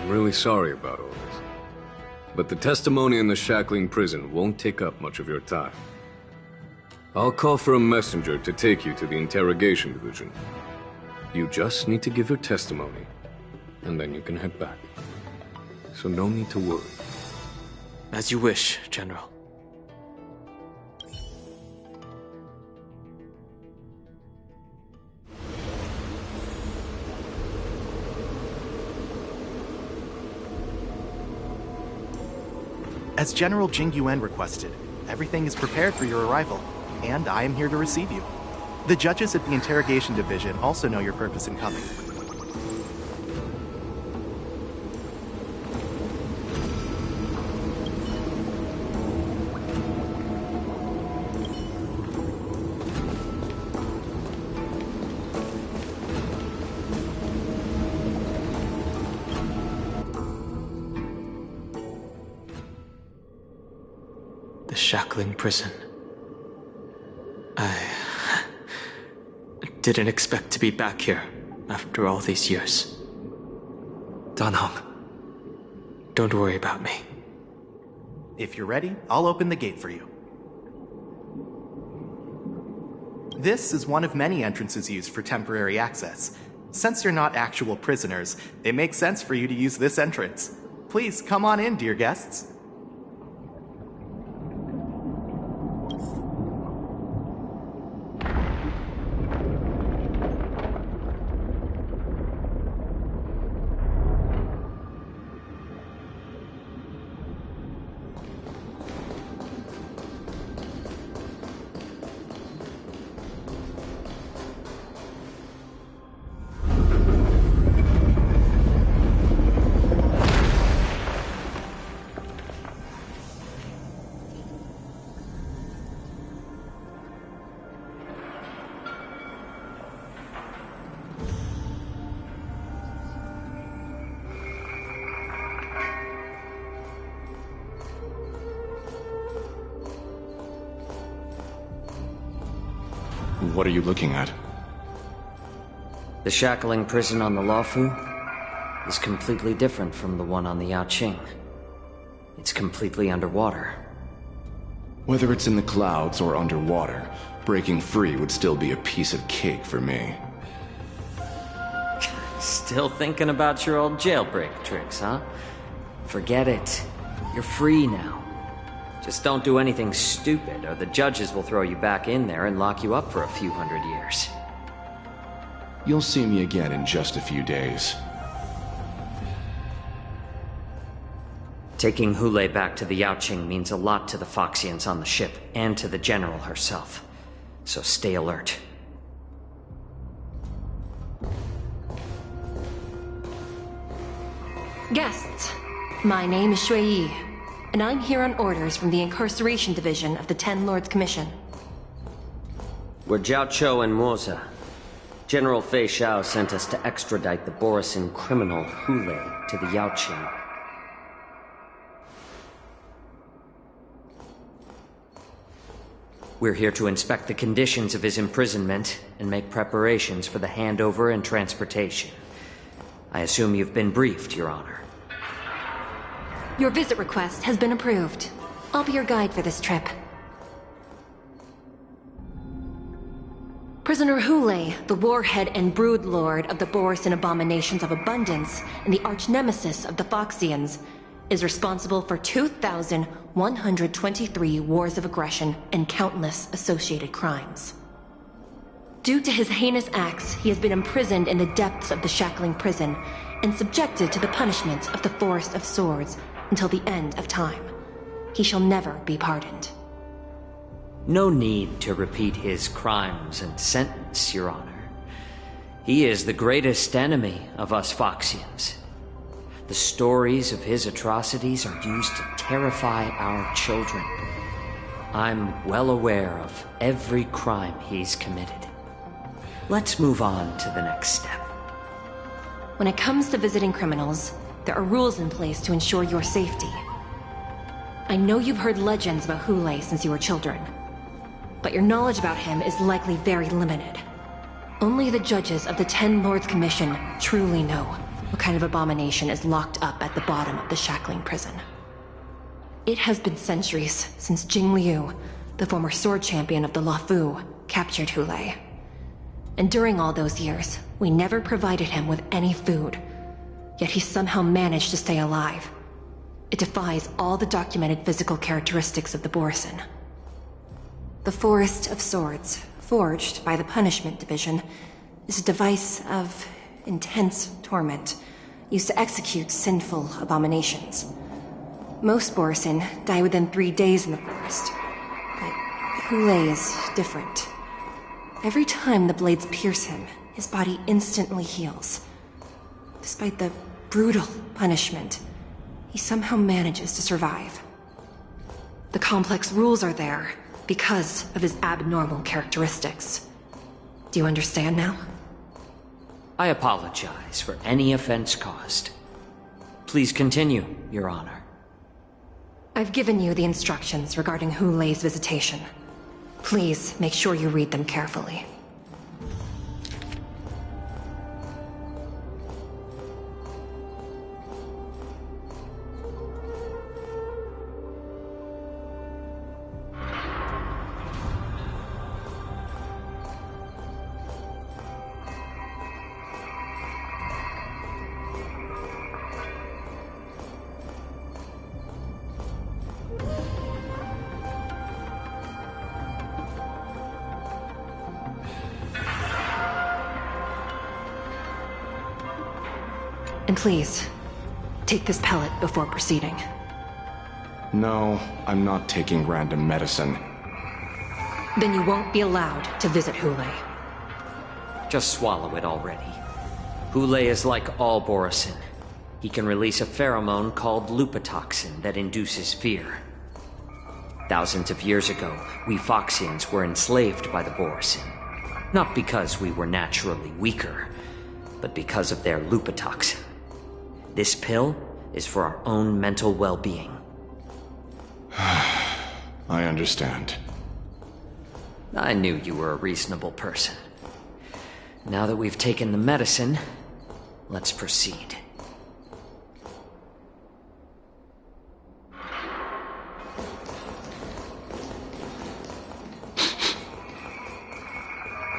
I'm really sorry about all this. But the testimony in the shackling prison won't take up much of your time. I'll call for a messenger to take you to the interrogation division. You just need to give your testimony, and then you can head back. So no need to worry. As you wish, General. As General Jing Yuan requested, everything is prepared for your arrival, and I am here to receive you. The judges at the Interrogation Division also know your purpose in coming. The shackling prison. I didn't expect to be back here after all these years. Danheng. Don't worry about me. If you're ready, I'll open the gate for you. This is one of many entrances used for temporary access. Since you're not actual prisoners, it makes sense for you to use this entrance. Please come on in, dear guests. What are you looking at? The shackling prison on the Luofu is completely different from the one on the Yaoqing. It's completely underwater. Whether it's in the clouds or underwater, breaking free would still be a piece of cake for me. Still thinking about your old jailbreak tricks, huh? Forget it. You're free now. Just don't do anything stupid, or the judges will throw you back in there and lock you up for a few hundred years. You'll see me again in just a few days. Taking Hule back to the Yaoqing means a lot to the Foxians on the ship, and to the General herself. So stay alert. Guests, my name is Shui Yi, and I'm here on orders from the Incarceration Division of the Ten Lords Commission. We're Jiao Cho and Moza. General Fei Xiao sent us to extradite the Borisin criminal Hule to the Yaoqing. We're here to inspect the conditions of his imprisonment and make preparations for the handover and transportation. I assume you've been briefed, Your Honor. Your visit request has been approved. I'll be your guide for this trip. Prisoner Hule, the warhead and brood lord of the Borisin abominations of abundance and the arch-nemesis of the Foxians, is responsible for 2,123 wars of aggression and countless associated crimes. Due to his heinous acts, he has been imprisoned in the depths of the shackling prison and subjected to the punishment of the Forest of Swords until the end of time. He shall never be pardoned. No need to repeat his crimes and sentence, Your Honor. He is the greatest enemy of us Foxians. The stories of his atrocities are used to terrify our children. I'm well aware of every crime he's committed. Let's move on to the next step. When it comes to visiting criminals, there are rules in place to ensure your safety. I know you've heard legends about Hule since you were children, but your knowledge about him is likely very limited. Only the judges of the Ten Lords Commission truly know. What kind of abomination is locked up at the bottom of the shackling prison? It has been centuries since Jing Liu, the former sword champion of the Luofu, captured Hu Lei. And during all those years, we never provided him with any food. Yet he somehow managed to stay alive. It defies all the documented physical characteristics of the Borisin. The Forest of Swords, forged by the Punishment Division, is a device of intense torment, used to execute sinful abominations. Most Borisin die within 3 days in the forest, but Hu Lei is different. Every time the blades pierce him, his body instantly heals. Despite the brutal punishment, he somehow manages to survive. The complex rules are there because of his abnormal characteristics. Do you understand now? I apologize for any offense caused. Please continue, Your Honor. I've given you the instructions regarding Hu Lei's visitation. Please make sure you read them carefully. And please, take this pellet before proceeding. No, I'm not taking random medicine. Then you won't be allowed to visit Hu Lei. Just swallow it already. Hu Lei is like all Borisin. He can release a pheromone called lupatoxin that induces fear. Thousands of years ago, we Foxians were enslaved by the Borisin. Not because we were naturally weaker, but because of their lupatoxin. This pill is for our own mental well-being. I understand. I knew you were a reasonable person. Now that we've taken the medicine, let's proceed.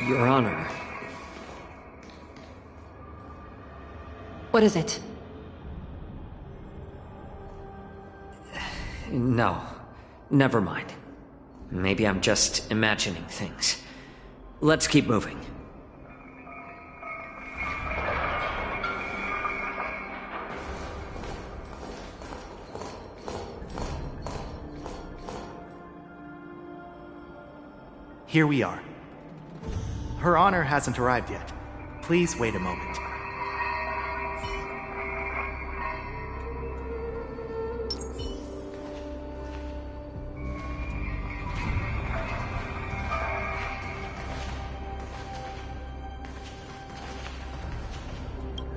Your Honor. What is it? No, never mind. Maybe I'm just imagining things. Let's keep moving. Here we are. Her Honor hasn't arrived yet. Please wait a moment.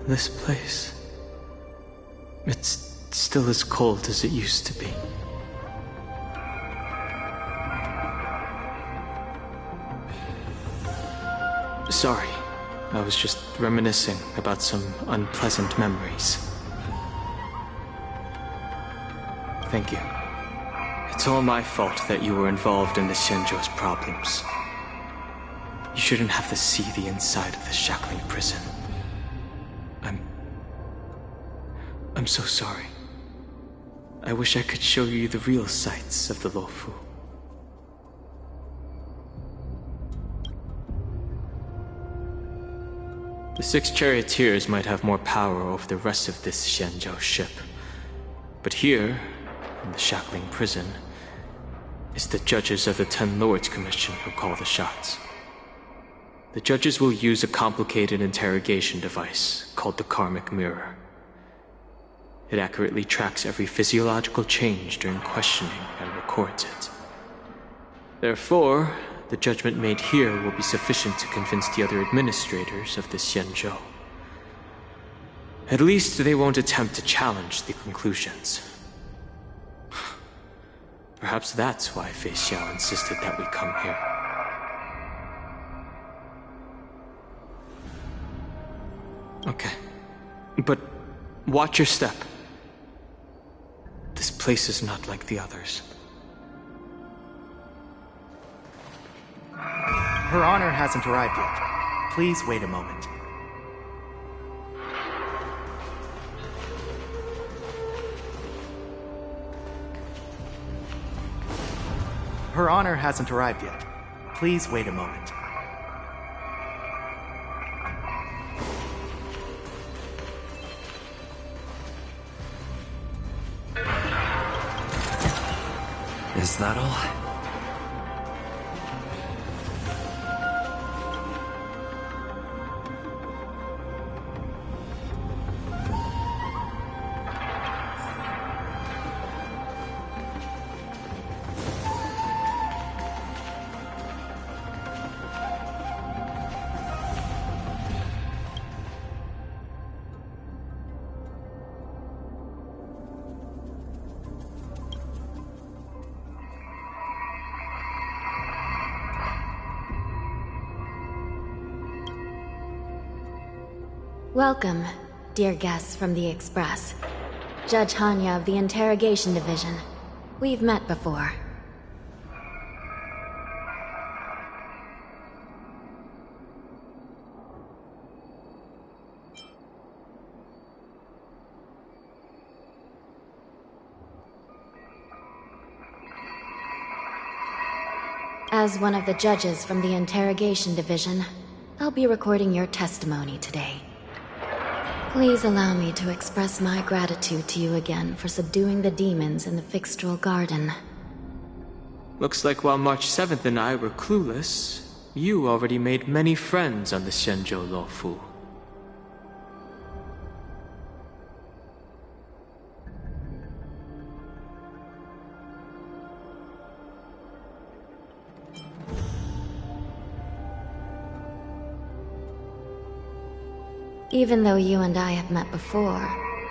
This place... it's still as cold as it used to be. Sorry, I was just reminiscing about some unpleasant memories. Thank you. It's all my fault that you were involved in the Shenzhou's problems. You shouldn't have to see the inside of the shackling prison. I'm so sorry. I wish I could show you the real sights of the Luofu. The 6 charioteers might have more power over the rest of this Shenzhou ship. But here, in the shackling prison, it's the judges of the 10 Lords Commission who call the shots. The judges will use a complicated interrogation device called the Karmic Mirror. It accurately tracks every physiological change during questioning and records it. Therefore, the judgment made here will be sufficient to convince the other administrators of the Xianzhou. At least they won't attempt to challenge the conclusions. Perhaps that's why Fei Xiao insisted that we come here. Okay. But watch your step. This place is not like the others. Her Honor hasn't arrived yet. Please wait a moment. Her Honor hasn't arrived yet. Please wait a moment. Is that all? Welcome, dear guests from the Express. Judge Hanya of the Interrogation Division. We've met before. As one of the judges from the Interrogation Division, I'll be recording your testimony today. Please allow me to express my gratitude to you again for subduing the demons in the Fixtral Garden. Looks like while March 7th and I were clueless, you already made many friends on the Shenzhou Luofu. Even though you and I have met before,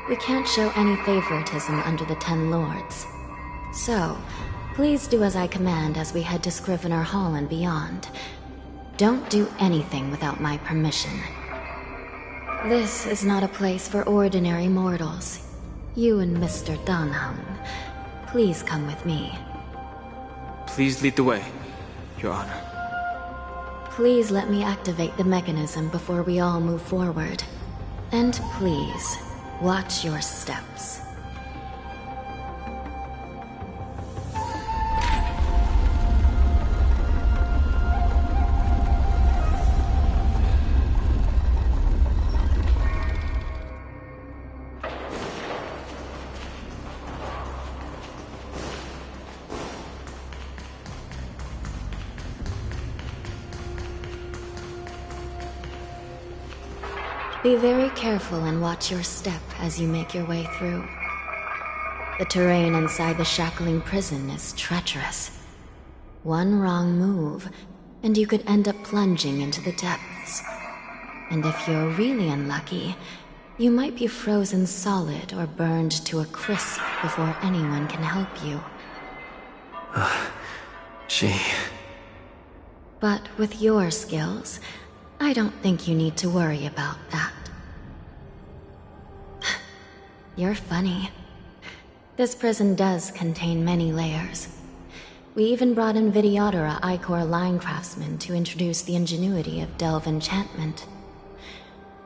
we can't show any favoritism under the Ten Lords. So, please do as I command as we head to Scrivener Hall and beyond. Don't do anything without my permission. This is not a place for ordinary mortals. You and Mr. Danheng, please come with me. Please lead the way, Your Honor. Please let me activate the mechanism before we all move forward. And please, watch your steps. Be very careful and watch your step as you make your way through. The terrain inside the shackling prison is treacherous. One wrong move, and you could end up plunging into the depths. And if you're really unlucky, you might be frozen solid or burned to a crisp before anyone can help you. But with your skills, I don't think you need to worry about that. You're funny. This prison does contain many layers. We even brought in Videodora Icor line craftsmen to introduce the ingenuity of Delve enchantment.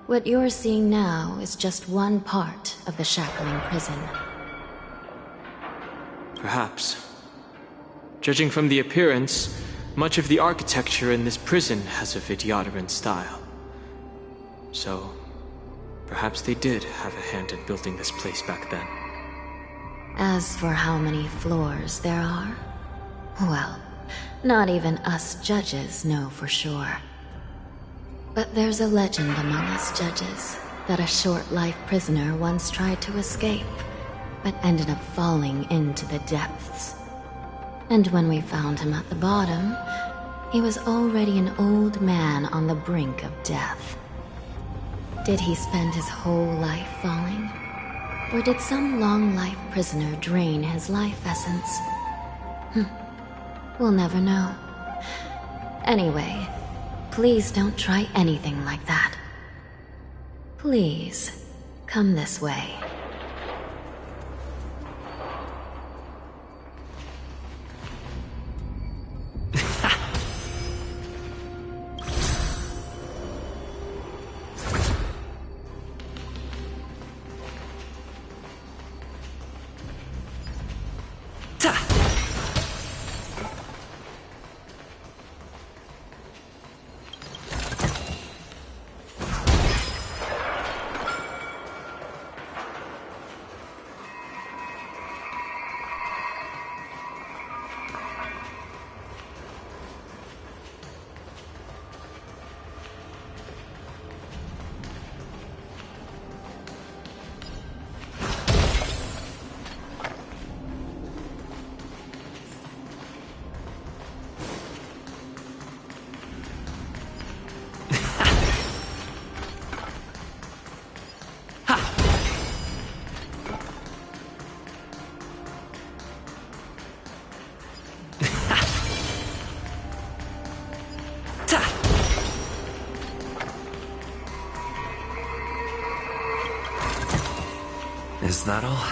What you're seeing now is just one part of the shackling prison. Perhaps. Judging from the appearance, much of the architecture in this prison has a Vidyadoran style. So, perhaps they did have a hand in building this place back then. As for how many floors there are, well, not even us judges know for sure. But there's a legend among us judges that a short-life prisoner once tried to escape, but ended up falling into the depths. And when we found him at the bottom, he was already an old man on the brink of death. Did he spend his whole life falling? Or did some long-life prisoner drain his life essence? We'll never know. Anyway, please don't try anything like that. Please, Come this way. Is that all?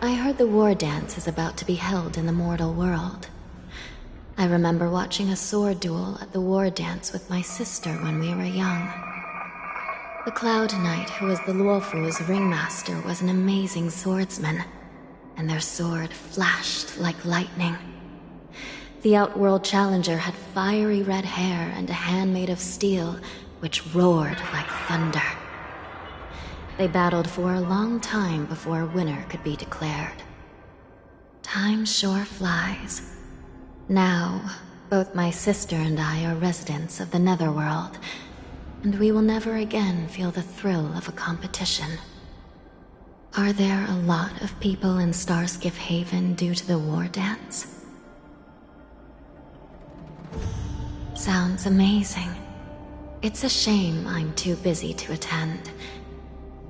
I heard the war dance is about to be held in the mortal world. I remember watching a sword duel at the war dance with my sister when we were young. The Cloud Knight, who was the Luofu's ringmaster, was an amazing swordsman, and their sword flashed like lightning. The Outworld Challenger had fiery red hair and a hand made of steel, which roared like thunder. They battled for a long time before a winner could be declared. Time sure flies. Now, both my sister and I are residents of the Netherworld, and we will never again feel the thrill of a competition. Are there a lot of people in Starskiff Haven due to the war dance? Sounds amazing. It's a shame I'm too busy to attend.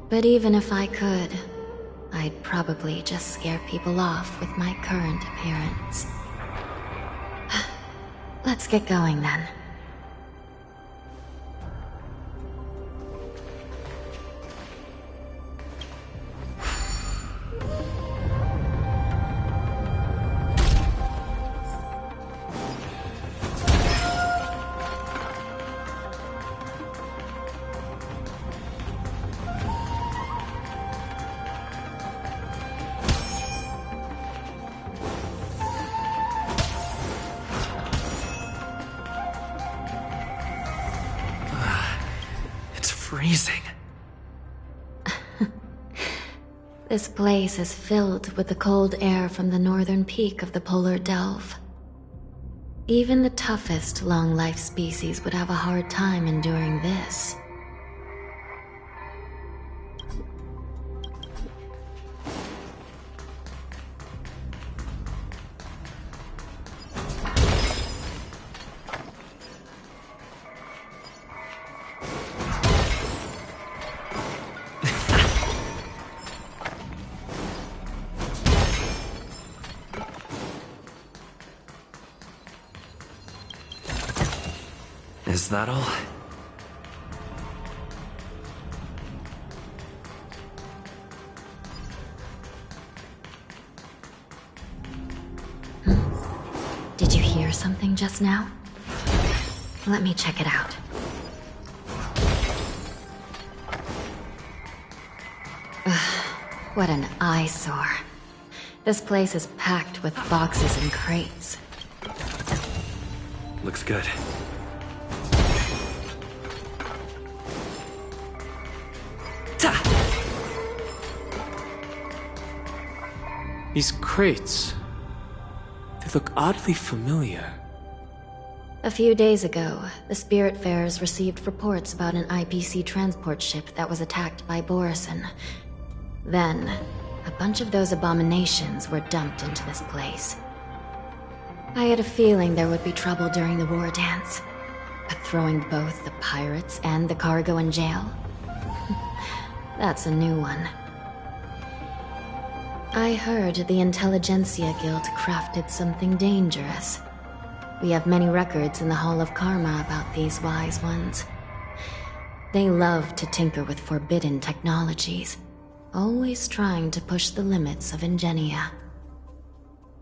But even if I could, I'd probably just scare people off with my current appearance. Let's get going then. Freezing. This place is filled with the cold air from the northern peak of the polar delve. Even the toughest long-life species would have a hard time enduring this. Is that all? Did you hear something just now? Let me check it out. Ugh, what an eyesore. This place is packed with boxes and crates. Looks good. These crates, they look oddly familiar. A few days ago, the Spiritfarers received reports about an IPC transport ship that was attacked by Borison. Then, a bunch of those abominations were dumped into this place. I had a feeling there would be trouble during the war dance, but throwing both the pirates and the cargo in jail? That's a new one. I heard the Intelligentsia Guild crafted something dangerous. We have many records in the Hall of Karma about these wise ones. They love to tinker with forbidden technologies, always trying to push the limits of Ingenia.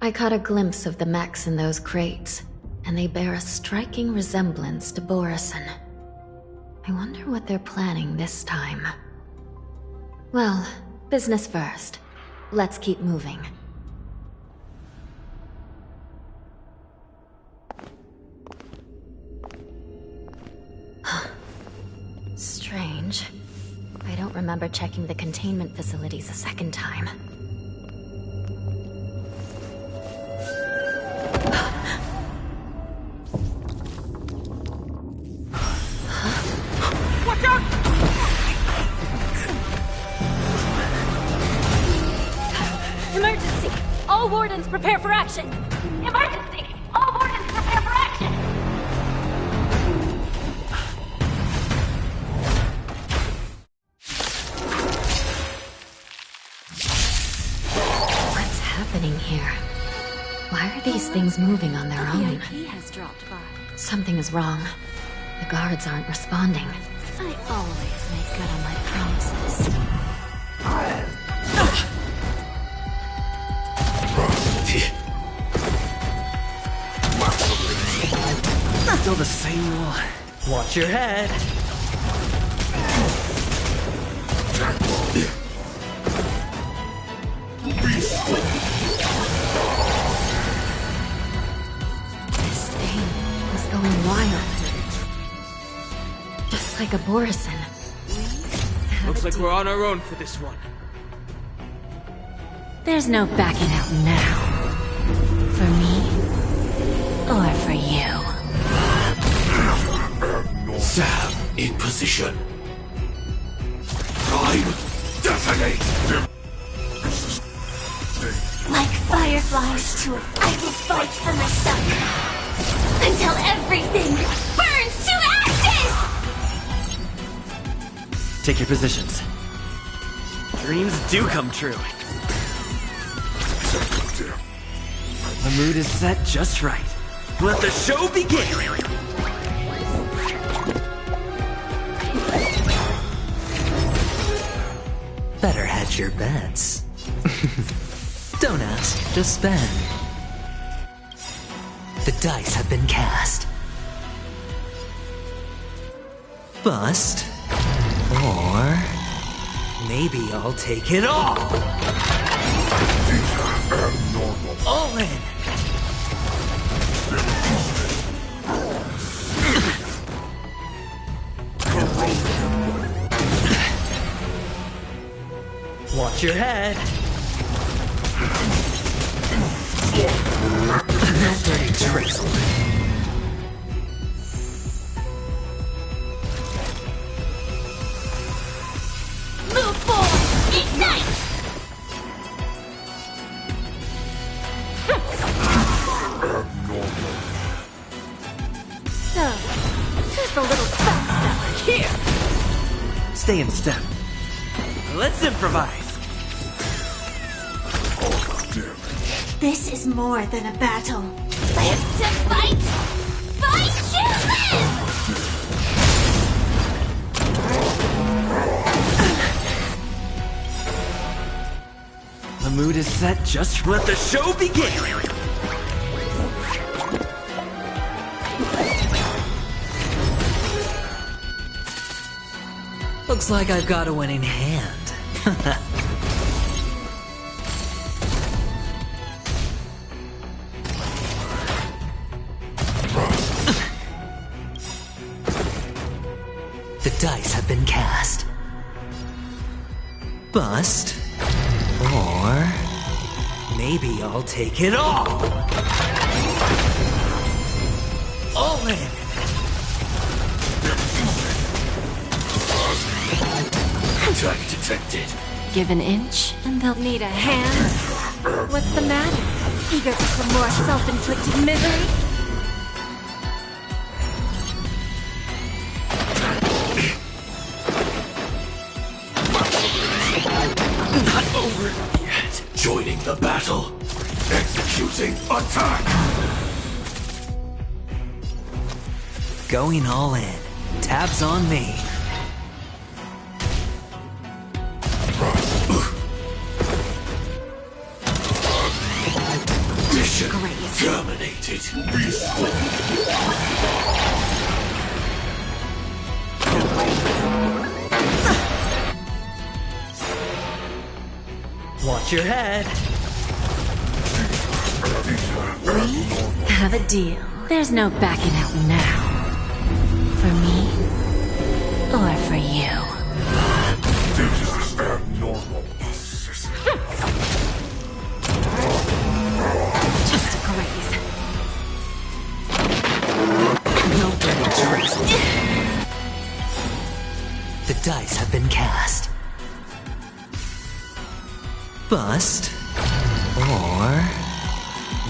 I caught a glimpse of the mechs in those crates, and they bear a striking resemblance to Borison. I wonder what they're planning this time. Well, business first. Let's keep moving. Strange. I don't remember checking the containment facilities a second time. Watch out! Emergency! All wardens prepare for action! Emergency! All wardens prepare for action! What's happening here? Why are these things moving on their own? VIP has dropped by. Something is wrong. The guards aren't responding. I always make good on my promises. Still the same one. Watch your head. This thing is going wild. Just like a Borison. Looks like we're on our own for this one. There's no backing out now. For me, or for you. Sam in position. Prime detonate. Like fireflies to a I will fight for myself. Until everything burns to ashes! Take your positions. Dreams do come true. The mood is set just right. Let the show begin! Better hedge your bets. Don't ask, just spend. The dice have been cast. Bust. Or maybe I'll take it all. All in. Watch your head. No dirty tricks. Move forward! Ignite! So, who's the little backstabber here? Stay in step. Let's improvise. This is more than a battle. Live to fight! Fight to live! The mood is set just let the show begin. Looks like I've got a winning hand. The dice have been cast. Bust. Or maybe I'll take it all. All in. Attack detected. Give an inch, and they'll need a hand. What's the matter? Eager for some more self-inflicted misery? Not over yet. Joining the battle. Executing attack. Going all in. Tabs on me. Mission terminated. Watch your head. We have a deal. There's no backing out now. For me, or for you. This is abnormal. Just a graze. No dirty tricks. The dice have been cast. Bust. Or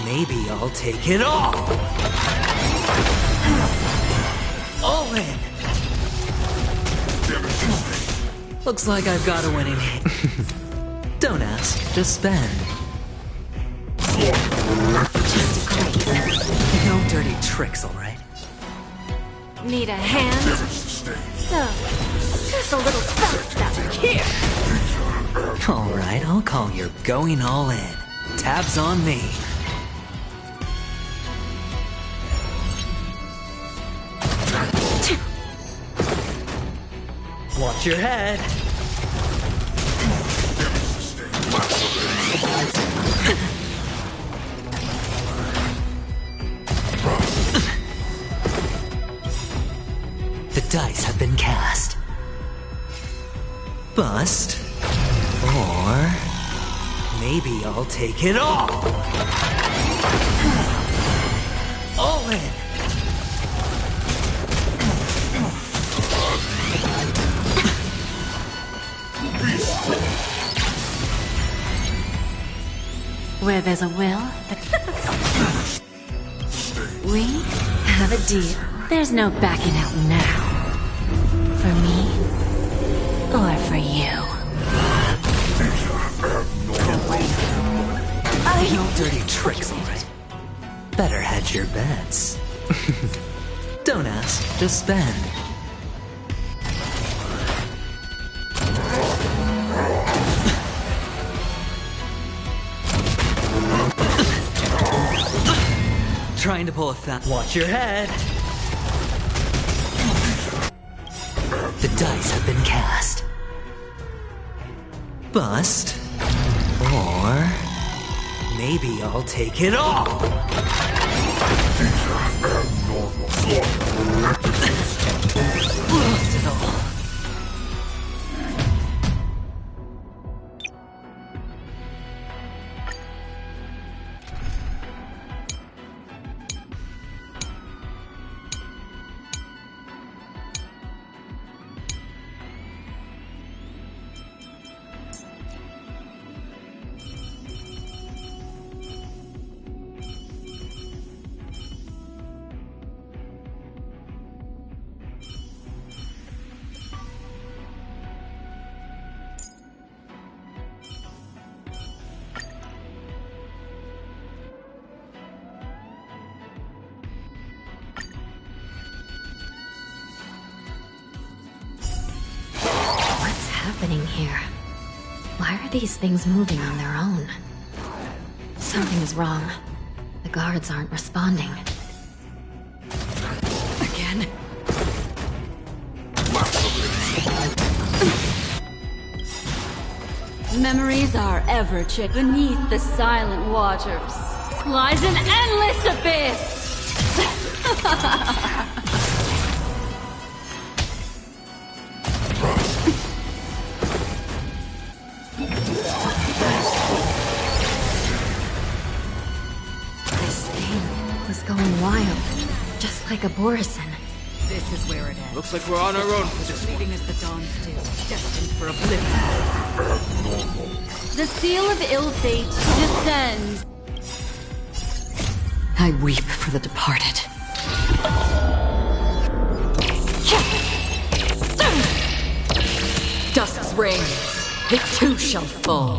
maybe I'll take it all. All in. Looks like I've got a winning hand. Don't ask, just spend. Just a graze. No dirty tricks, alright? Need a hand? So, just a little bounce back here. Alright, I'll call your going all in. Tabs on me. Watch your head. The dice have been cast. Bust. Or maybe I'll take it all. All in. Where there's a will, we have a deal. There's no backing out now. For me, or for you. No dirty tricks, alright? Better hedge your bets. Don't ask, just spend. Trying to pull a fat. Watch your head. The dice have been cast. Bust. Or maybe I'll take it all. Lost it all. Happening here? Why are these things moving on their own? Something is wrong. The guards aren't responding. Again? Memories are ever checked. Beneath the silent waters lies an endless abyss. is going wild, just like a Borison. This is where it ends. Looks like we're on our own for this one. Leaving as the Dawn's due, destined for oblivion. The seal of ill fate descends. I weep for the departed. Dusk's reign, it too shall fall.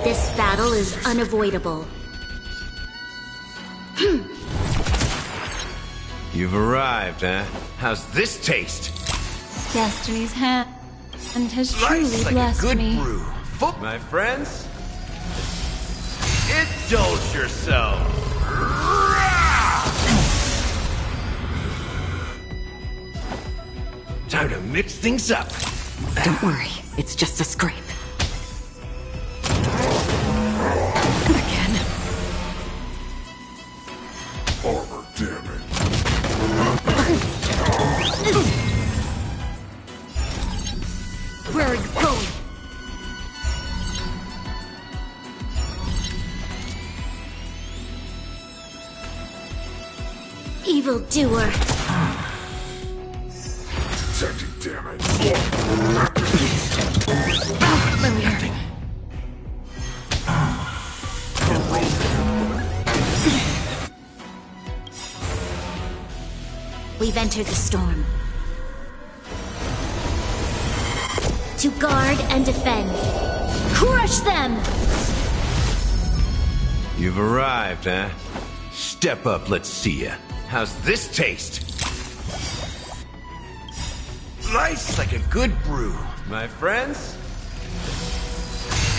This battle is unavoidable. You've arrived, huh? How's this taste? Destiny's hand has truly Life's like a blessed good me. brew. My friends, indulge yourself. Time to mix things up. Don't worry, it's just a scrape. Again. Armor damage. Where are you going? Evildoer. Detecting damage. We've entered the storm. To guard and defend. Crush them! You've arrived, huh? Step up, let's see ya. How's this taste? Life's like a good brew, my friends.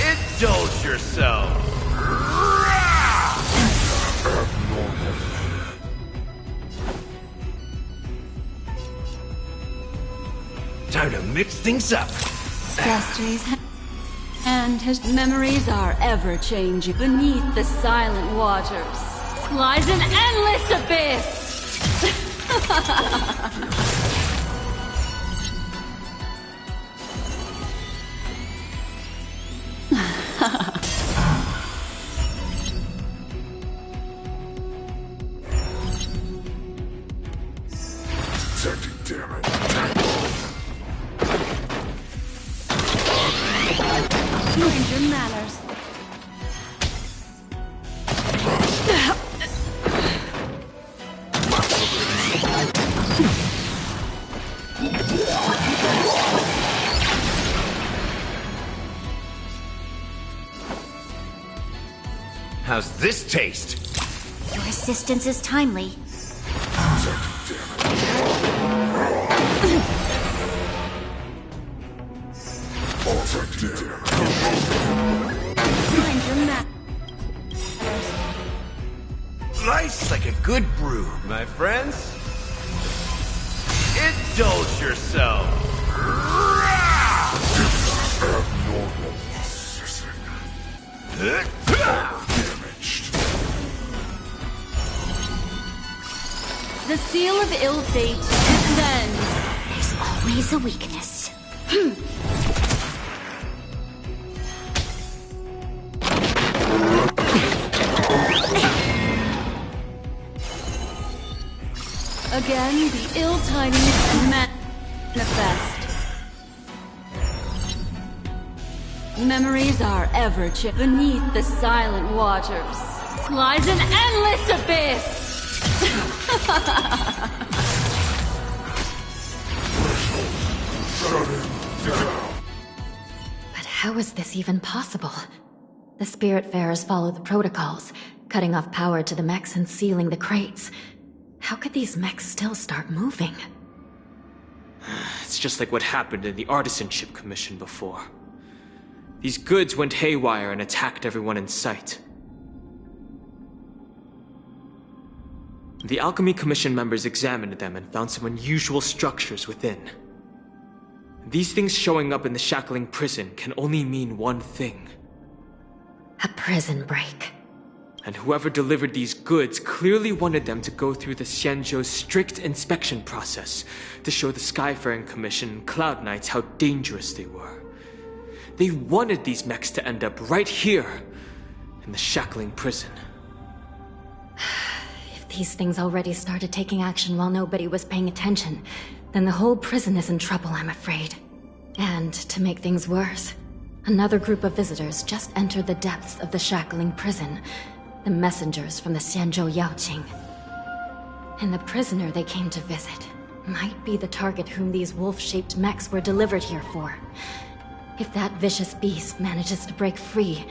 Indulge yourself. Time to mix things up. Destiny's hand his memories are ever changing. Beneath the silent waters lies an endless abyss. Detecting damage. Mind your manners. How's this taste? Your assistance is timely. Detecting damage. Mind your manners. Life's like a good brew, my friends. Indulge yourself. Abnormal processing. Damaged. The seal of ill fate descends. There's always a weakness. Again, the ill tidings manifest. Memories are ever beneath the silent waters lies an endless abyss. But how is this even possible? The Spiritfarers follow the protocols, cutting off power to the mechs and sealing the crates. How could these mechs still start moving? It's just like what happened in the Artisanship Commission before. These goods went haywire and attacked everyone in sight. The Alchemy Commission members examined them and found some unusual structures within. These things showing up in the Shackling Prison can only mean one thing. A prison break. And whoever delivered these goods clearly wanted them to go through the Xianzhou's strict inspection process to show the Skyfaring Commission and Cloud Knights how dangerous they were. They wanted these mechs to end up right here, in the Shackling Prison. these things already started taking action while nobody was paying attention, then the whole prison is in trouble, I'm afraid. And to make things worse, another group of visitors just entered the depths of the shackling prison, the messengers from the Xianzhou Yaoqing. And the prisoner they came to visit might be the target whom these wolf-shaped mechs were delivered here for. If that vicious beast manages to break free,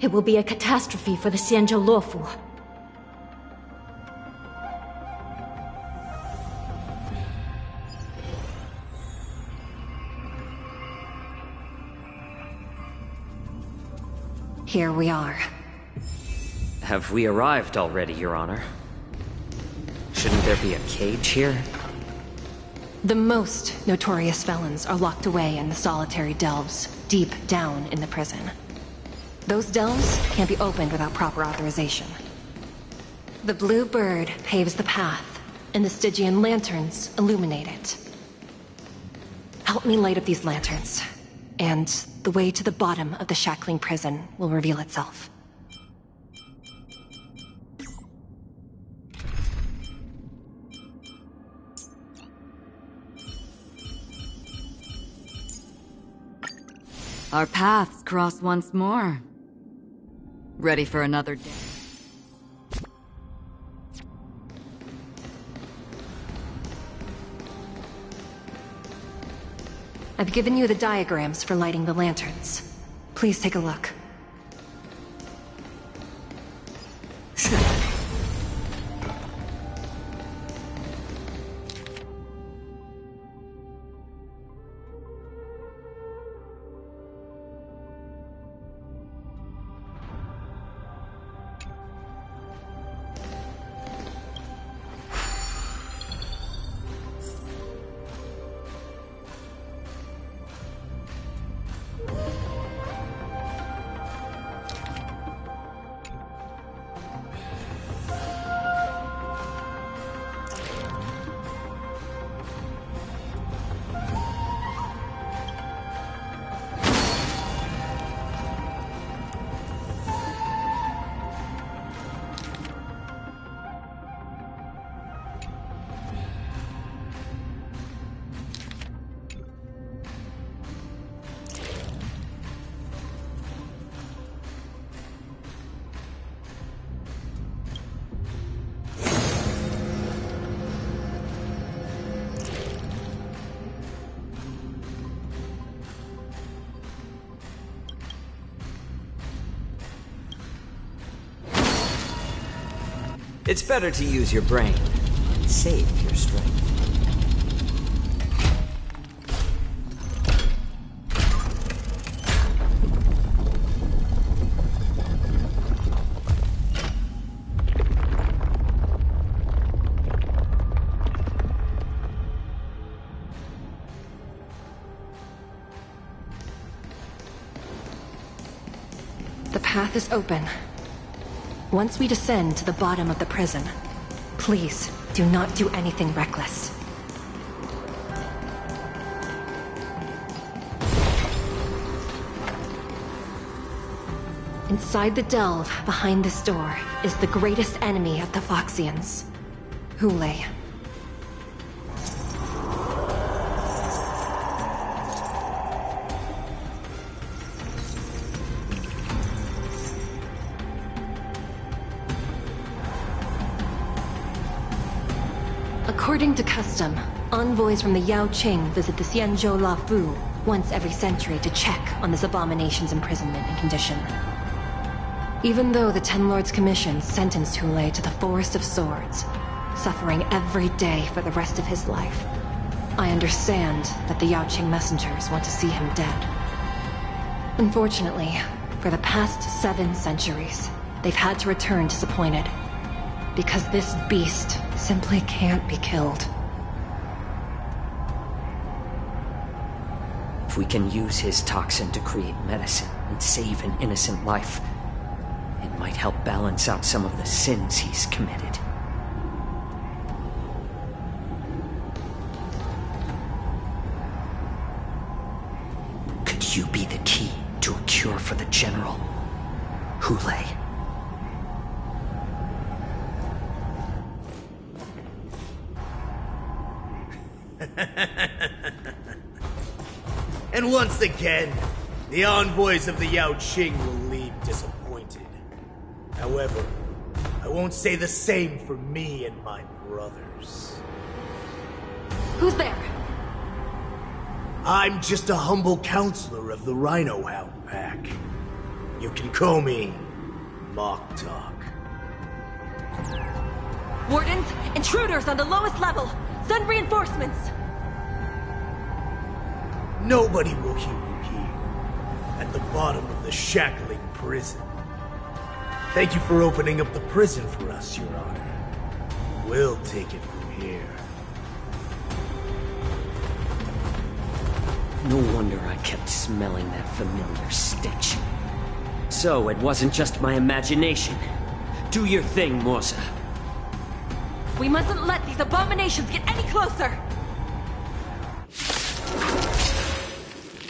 it will be a catastrophe for the Xianzhou Luofu. Here we are. Have we arrived already, Your Honor? Shouldn't there be a cage here? The most notorious felons are locked away in the solitary delves, deep down in the prison. Those delves can't be opened without proper authorization. The blue bird paves the path, and the Stygian lanterns illuminate it. Help me light up these lanterns, and the way to the bottom of the shackling prison will reveal itself. Our paths cross once more. Ready for another day. I've given you the diagrams for lighting the lanterns. Please take a look. It's better to use your brain and save your strength. The path is open. Once we descend to the bottom of the prison, please do not do anything reckless. Inside the delve behind this door is the greatest enemy of the Foxians, Hulei. According to custom, envoys from the Yaoqing visit the Xianzhou Luofu once every century to check on this abomination's imprisonment and condition. Even though the Ten Lords Commission sentenced Hulei to the Forest of Swords, suffering every day for the rest of his life, I understand that the Yaoqing messengers want to see him dead. Unfortunately, for the past 7 centuries, they've had to return disappointed. Because this beast simply can't be killed. If we can use his toxin to create medicine and save an innocent life, it might help balance out some of the sins he's committed. Could you be the key to a cure for the General, Hulei? And once again, the envoys of the Yao Qing will leave disappointed. However, I won't say the same for me and my brothers. Who's there? I'm just a humble counselor of the Rhino Hound Pack. You can call me Mock Talk. Wardens, intruders on the lowest level. Send reinforcements. Nobody will hear you here, at the bottom of the shackling prison. Thank you for opening up the prison for us, Your Honor. We'll take it from here. No wonder I kept smelling that familiar stench. So it wasn't just my imagination. Do your thing, Morsa. We mustn't let these abominations get any closer!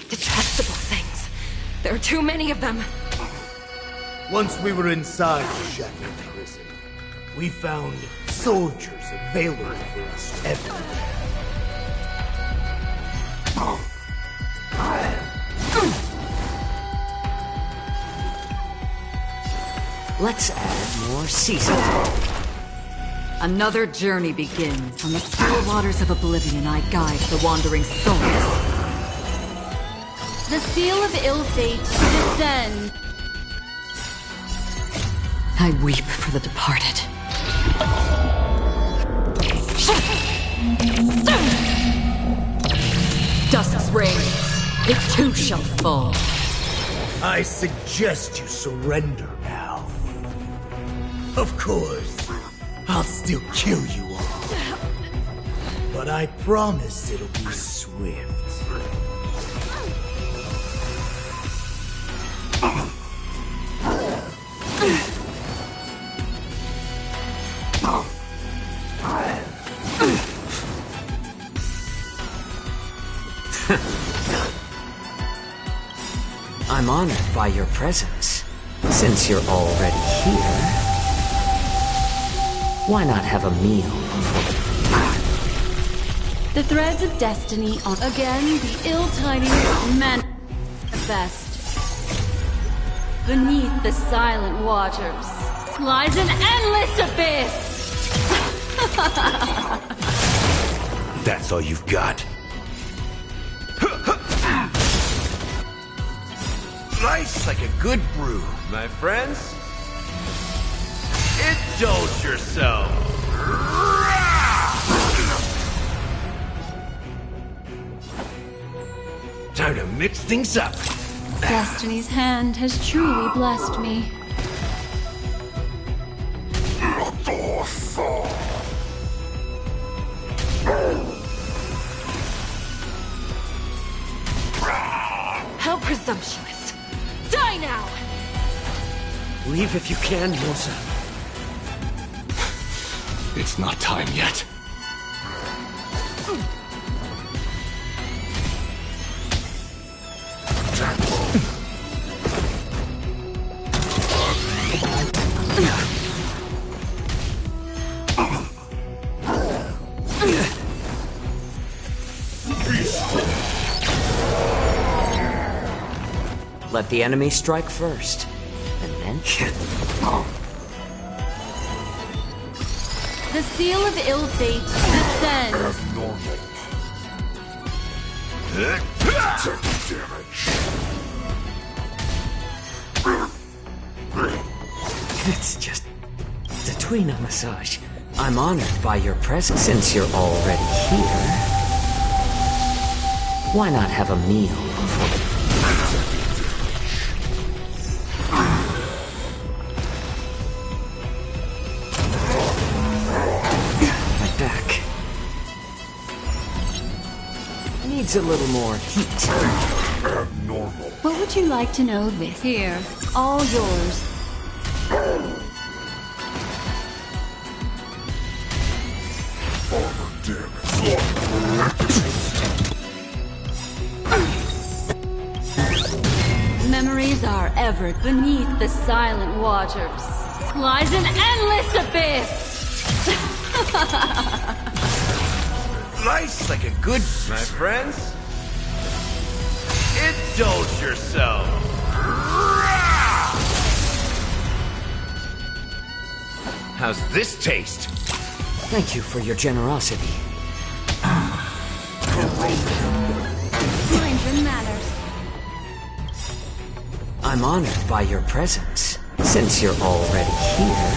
Detestable things. There are too many of them. Once we were inside the shackling prison, we found soldiers available for us everywhere. Let's add more seasoning. Another journey begins. On the still waters of oblivion, I guide the wandering souls. The seal of ill fate descends. I weep for the departed. Dusk's reign, it too shall fall. I suggest you surrender now. Of course, I'll still kill you all. But I promise it'll be swift. I'm honored by your presence. Since you're already here, why not have a meal? The threads of destiny on again the ill tidings manifest. Beneath the silent waters lies an endless abyss. That's all you've got? Nice like a good brew, my friends. Indulge yourself. Time to mix things up. Destiny's hand has truly blessed me. How presumptuous! Die now! Leave if you can, Morsa. It's not time yet. Let the enemy strike first, and then kill. The seal of ill fate descends. It's just a tweener massage. I'm honored by your presence. Since you're already here, why not have a meal before? My back needs a little more heat. Abnormal. What would you like to know this? Here, all yours. Memories are ever beneath the silent waters. Lies an endless abyss! Life's like a good... My friends? Indulge yourself! How's this taste? Thank you for your generosity. Mind your manners. I'm honored by your presence. Since you're already here,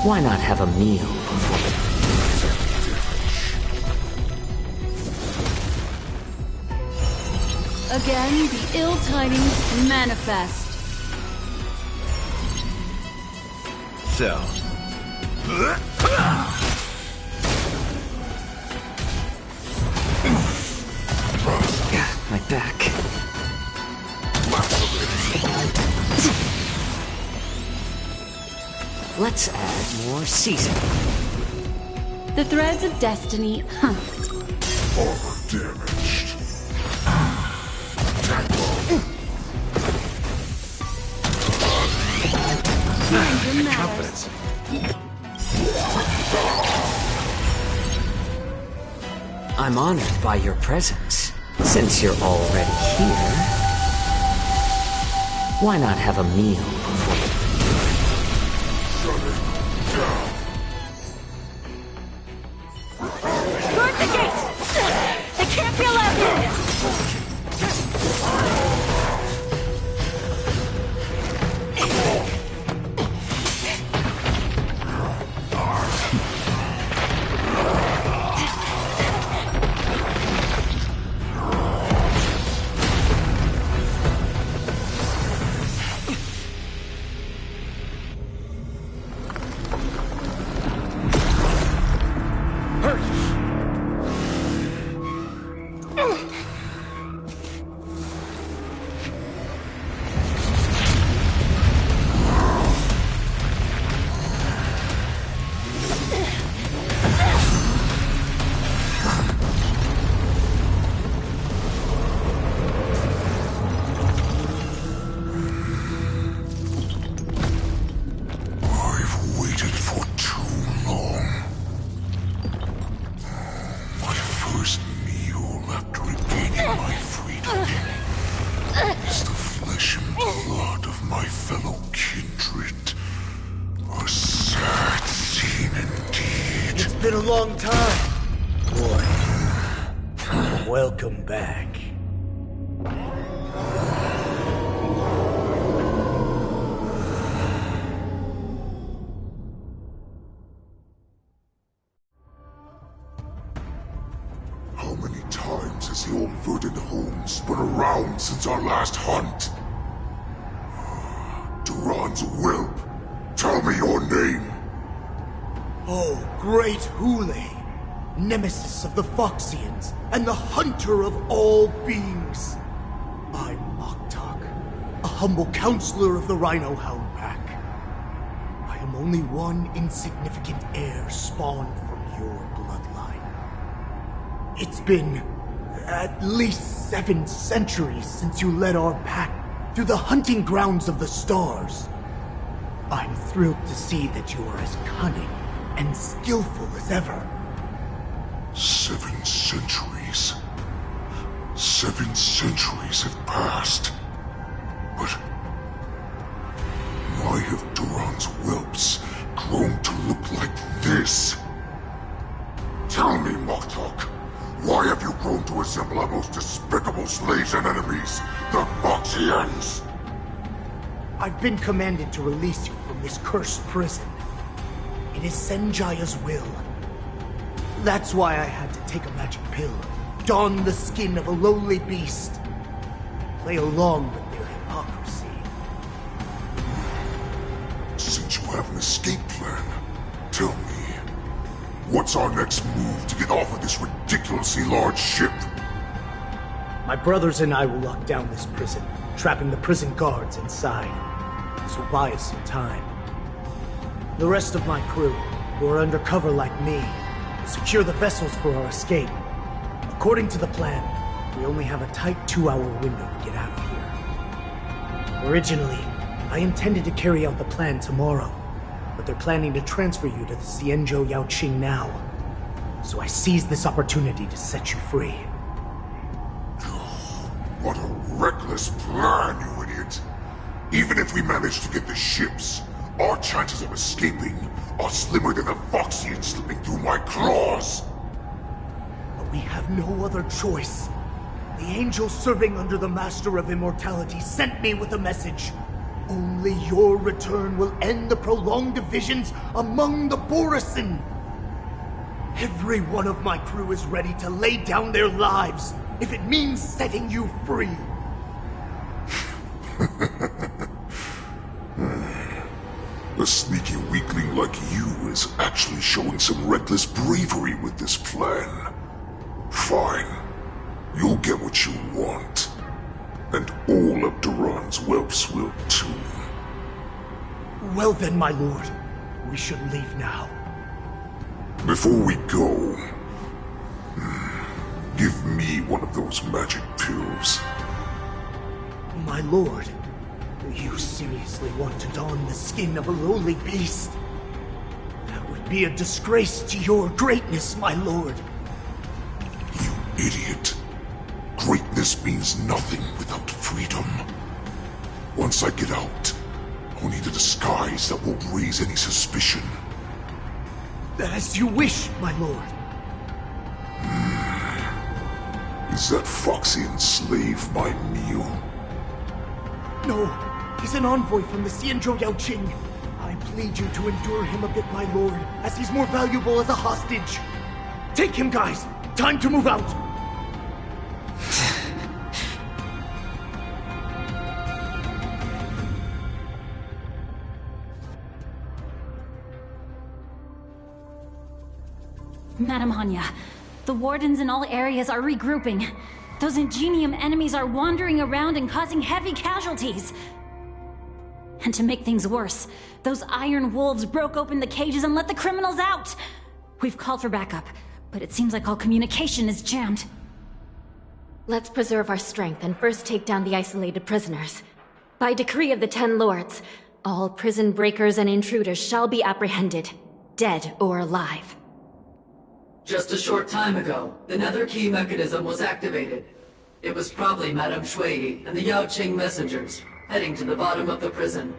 why not have a meal before the... Again, the ill tidings manifest. So... My back. Let's add more seasoning. The threads of destiny, huh? Armor damaged. Mind your manners. I'm honored by your presence. Since you're already here, why not have a meal before the... Guard the gate! They can't be allowed in! Been a long time. Boy, welcome back. How many times has the old verdant home spun around since our last hunt? Duran's whelp, tell me your name. Oh, great Hule, nemesis of the Foxians, and the hunter of all beings. I'm Moktok, a humble counselor of the Rhino Hound Pack. I am only one insignificant heir spawned from your bloodline. It's been at least 7 centuries since you led our pack through the hunting grounds of the stars. I'm thrilled to see that you are as cunning and skillful as ever. 7 centuries. 7 centuries have passed. But why have Duran's whelps grown to look like this? Tell me, Moktok, why have you grown to resemble our most despicable slaves and enemies, the Foxians? I've been commanded to release you from this cursed prison. It is Senjaya's will. That's why I had to take a magic pill, don the skin of a lowly beast, play along with their hypocrisy. Since you have an escape plan, tell me, what's our next move to get off of this ridiculously large ship? My brothers and I will lock down this prison, trapping the prison guards inside. This will buy us some time. The rest of my crew, who are undercover like me, will secure the vessels for our escape. According to the plan, we only have a tight 2-hour window to get out of here. Originally, I intended to carry out the plan tomorrow, but they're planning to transfer you to the Xianzhou Yaoqing now. so I seized this opportunity to set you free. What a reckless plan, you idiot! Even if we manage to get the ships, our chances of escaping are slimmer than a Foxian slipping through my claws! But we have no other choice. The angel serving under the Master of Immortality sent me with a message. Only your return will end the prolonged divisions among the Borisin. Every one of my crew is ready to lay down their lives if it means setting you free. A sneaky weakling like you is actually showing some reckless bravery with this plan. Fine. You'll get what you want. And all of Duran's whelps will too. Well then, my lord. We should leave now. Before we go, give me one of those magic pills. My lord, you seriously want to don the skin of a lowly beast? That would be a disgrace to your greatness, my lord. You idiot. Greatness means nothing without freedom. Once I get out, I'll need a disguise that won't raise any suspicion. As you wish, my lord. Is that Foxian slave my meal? No, he's an envoy from the Xianzhou Yaoqing. I plead you to endure him a bit, my lord, as he's more valuable as a hostage. Take him, guys. Time to move out. Madam Hanya, the wardens in all areas are regrouping. Those Ingenium enemies are wandering around and causing heavy casualties. And to make things worse, those iron wolves broke open the cages and let the criminals out. We've called for backup, but it seems like all communication is jammed. Let's preserve our strength and first take down the isolated prisoners. By decree of the Ten Lords, all prison breakers and intruders shall be apprehended, dead or alive. Just a short time ago, the nether key mechanism was activated. It was probably Madame Shui and the Yaoqing messengers, heading to the bottom of the prison.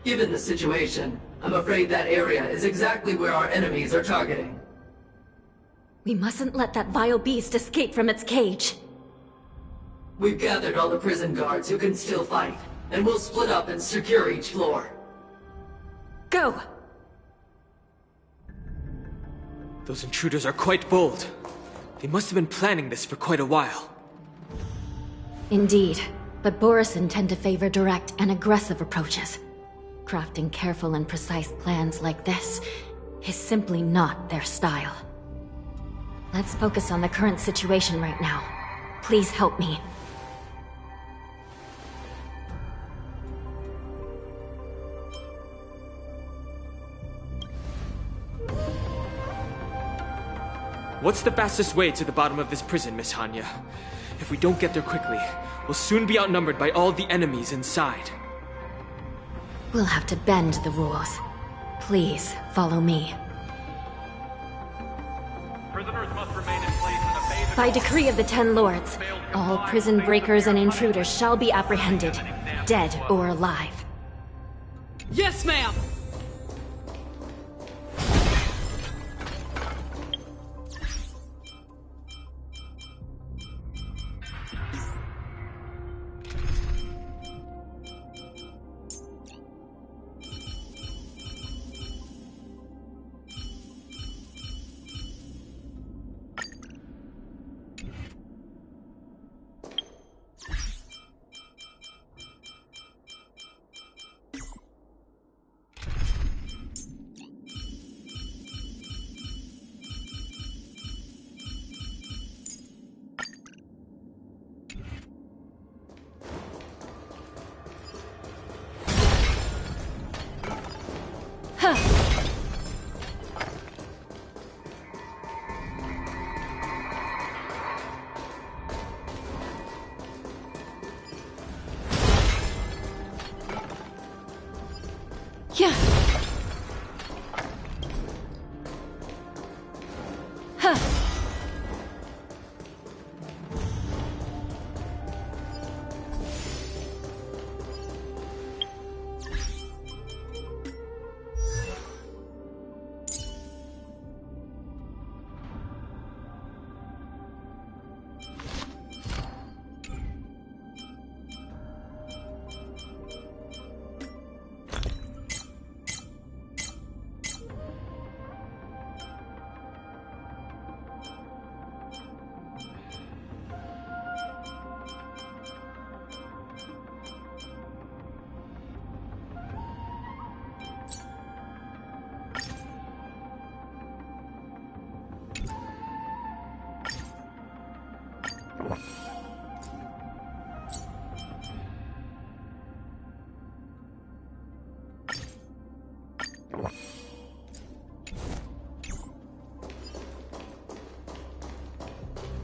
Given the situation, I'm afraid that area is exactly where our enemies are targeting. We mustn't let that vile beast escape from its cage. We've gathered all the prison guards who can still fight, and we'll split up and secure each floor. Go! Those intruders are quite bold. They must have been planning this for quite a while. Indeed, but Borisin tend to favor direct and aggressive approaches. Crafting careful and precise plans like this is simply not their style. Let's focus on the current situation right now. Please help me. What's the fastest way to the bottom of this prison, Miss Hanya? If we don't get there quickly, we'll soon be outnumbered by all the enemies inside. We'll have to bend the rules. Please, follow me. Prisoners must remain in place in a phase of... By decree of the Ten Lords, all prison breakers and intruders shall be apprehended, dead or alive. Yes, ma'am!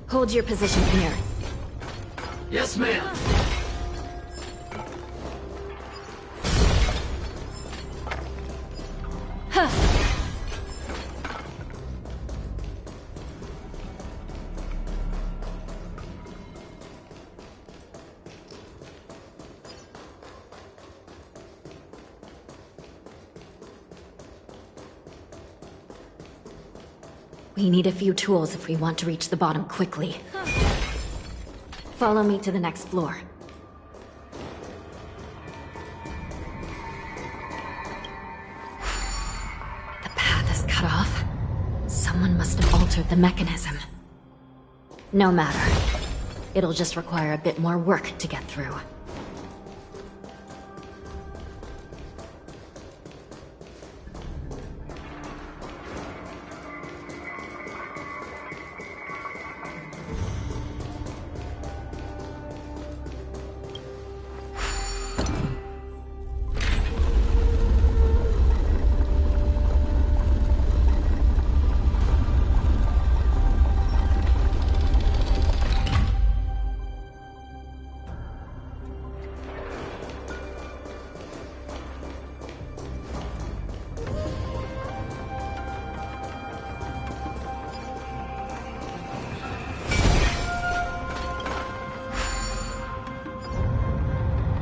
Hold your position here. Yes, ma'am. We need a few tools if we want to reach the bottom quickly. Follow me to the next floor. The path is cut off. Someone must have altered the mechanism. No matter. It'll just require a bit more work to get through.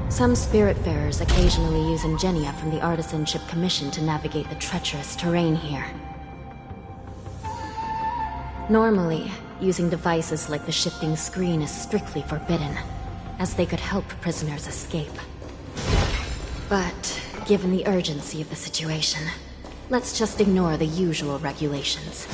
Some Spiritfarers occasionally use ingenia from the Artisanship Commission to navigate the treacherous terrain here. Normally, using devices like the shifting screen is strictly forbidden, as they could help prisoners escape. But, given the urgency of the situation, let's just ignore the usual regulations.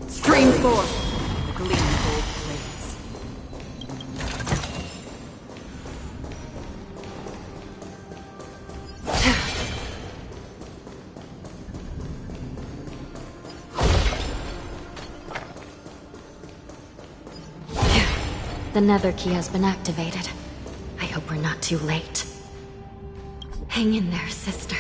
Stream forth, the gleam gold blades. The nether key has been activated. I hope we're not too late. Hang in there, sister.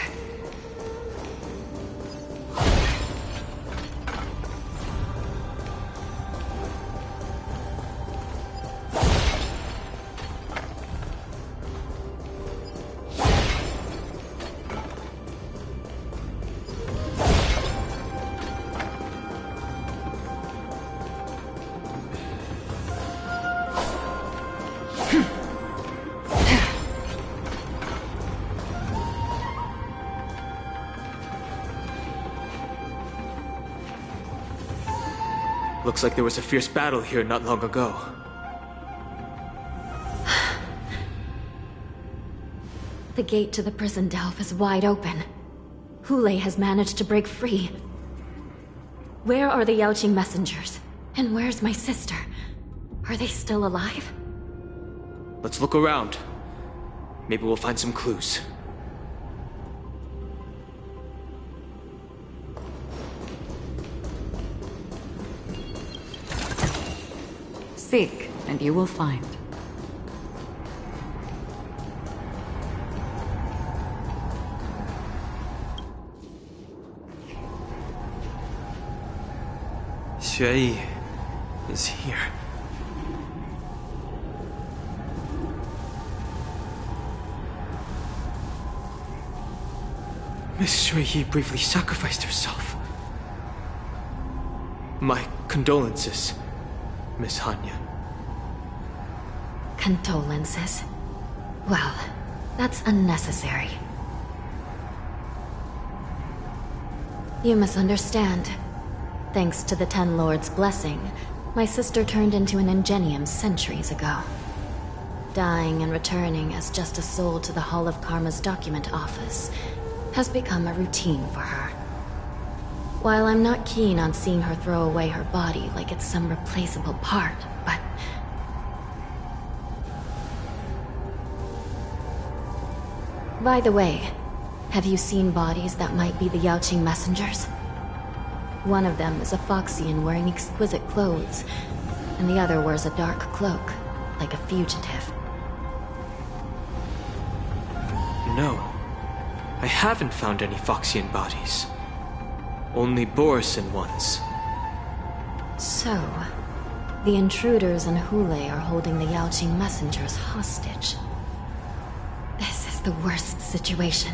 Looks like there was a fierce battle here not long ago. The gate to the prison delve is wide open. Hule has managed to break free. Where are the Yaoqing messengers? And where's my sister? Are they still alive? Let's look around. Maybe we'll find some clues. Seek, and you will find. Xue is here. Miss Xue briefly sacrificed herself. My condolences, Miss Hanya. Condolences. Well, that's unnecessary. You misunderstand. Thanks to the Ten Lords' blessing, my sister turned into an Ingenium centuries ago. Dying and returning as just a soul to the Hall of Karma's document office has become a routine for her. While I'm not keen on seeing her throw away her body like it's some replaceable part, but... By the way, have you seen bodies that might be the Yaoqing messengers? One of them is a Foxian wearing exquisite clothes, and the other wears a dark cloak, like a fugitive. No. I haven't found any Foxian bodies. Only Borisin ones. So, the intruders and Hule are holding the Yaoqing messengers hostage. This is the worst situation.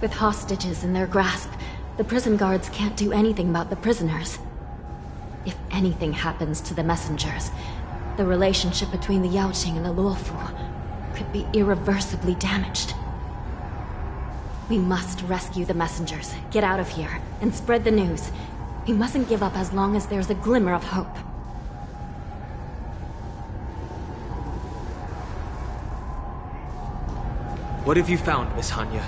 With hostages in their grasp, the prison guards can't do anything about the prisoners. If anything happens to the messengers, the relationship between the Yaoqing and the Luofu could be irreversibly damaged. We must rescue the messengers, get out of here, and spread the news. We mustn't give up as long as there's a glimmer of hope. What have you found, Miss Hanya?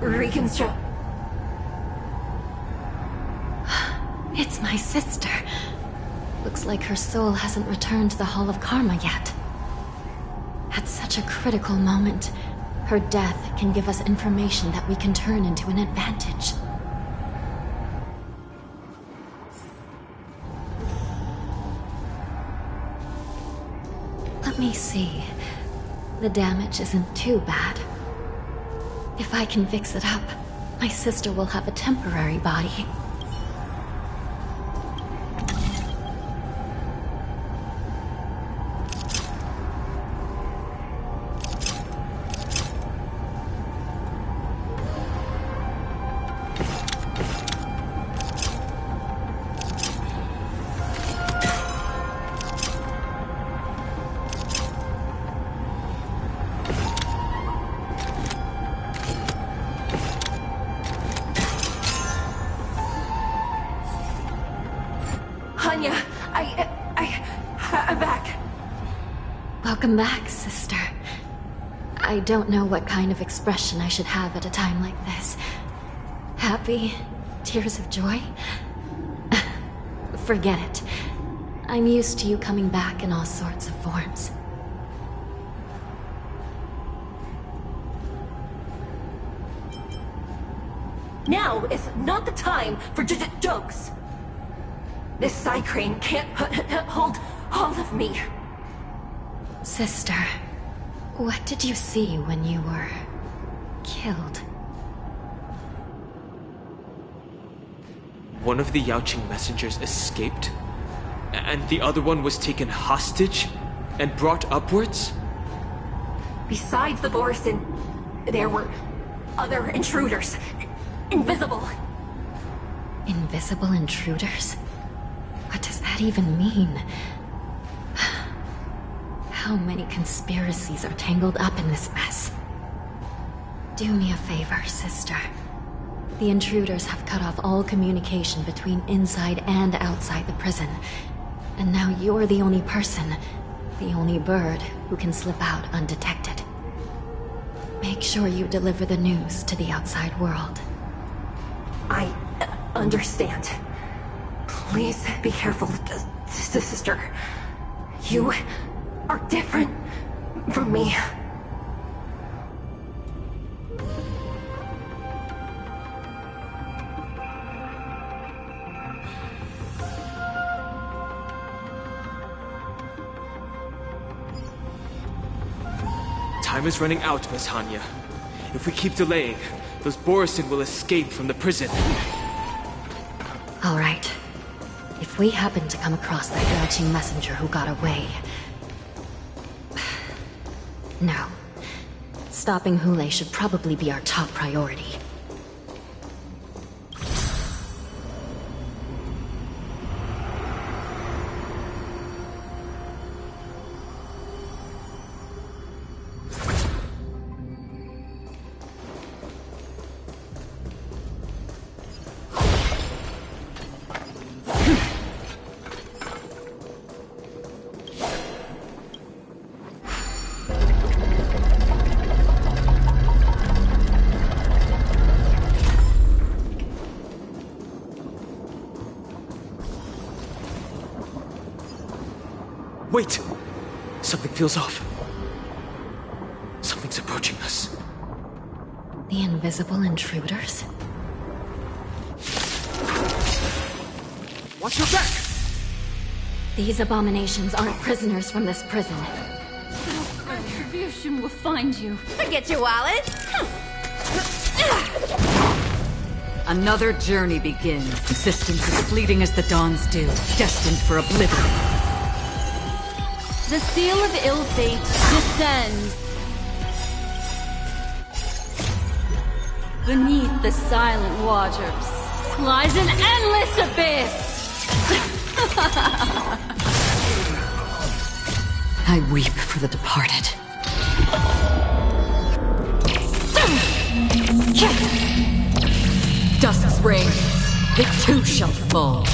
Reconstruct. It's my sister. Looks like her soul hasn't returned to the Hall of Karma yet. At such a critical moment, her death can give us information that we can turn into an advantage. Let me see. The damage isn't too bad. If I can fix it up, my sister will have a temporary body. I'm back. Welcome back, sister. I don't know what kind of expression I should have at a time like this. Happy? Tears of joy? Forget it. I'm used to you coming back in all sorts of forms. Now is not the time for jokes. This side crane can't hold all of me. Sister, what did you see when you were killed? One of the Yaoqing messengers escaped, and the other one was taken hostage and brought upwards? Besides the Borisin, there were other intruders. Invisible. Invisible intruders? What does that even mean? How many conspiracies are tangled up in this mess? Do me a favor, sister. The intruders have cut off all communication between inside and outside the prison. And now you're the only person, the only bird, who can slip out undetected. Make sure you deliver the news to the outside world. I understand. Please be careful, sister. You are different from me. Time is running out, Miss Hanya. If we keep delaying, those Borisin will escape from the prison. All right. If we happen to come across that Yaoqing messenger who got away, No. Stopping Hule should probably be our top priority. Wait! Something feels off. Something's approaching us. The invisible intruders? Watch your back! These abominations aren't prisoners from this prison. Retribution will find you. Forget your wallet! Another journey begins. Resistance as fleeting as the dawn's dew, destined for oblivion. The seal of ill fate descends. Beneath the silent waters lies an endless abyss. I weep for the departed. Dusk's reign, it too shall fall.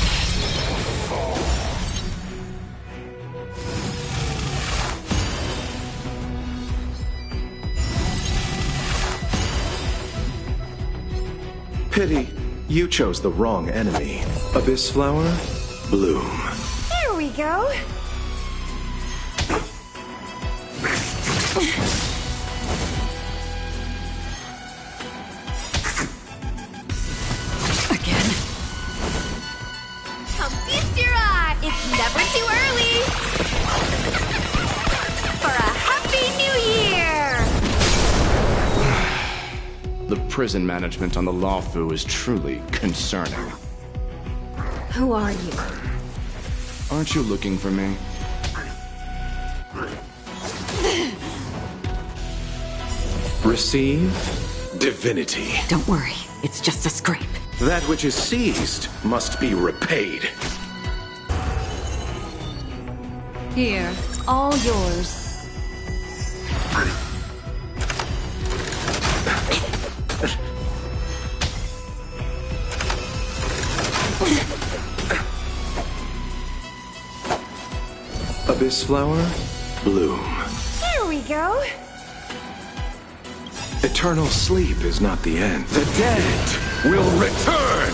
Pity, you chose the wrong enemy. Abyss flower, bloom. There we go. Again. Come feast your eye. It's never too early. For a happy new year. The prison management on the Lawfu is truly concerning. Who are you? Aren't you looking for me? Receive divinity. Don't worry, it's just a scrape. That which is seized must be repaid. Here, all yours. Abyss flower, bloom. There we go. Eternal sleep is not the end. The dead will return!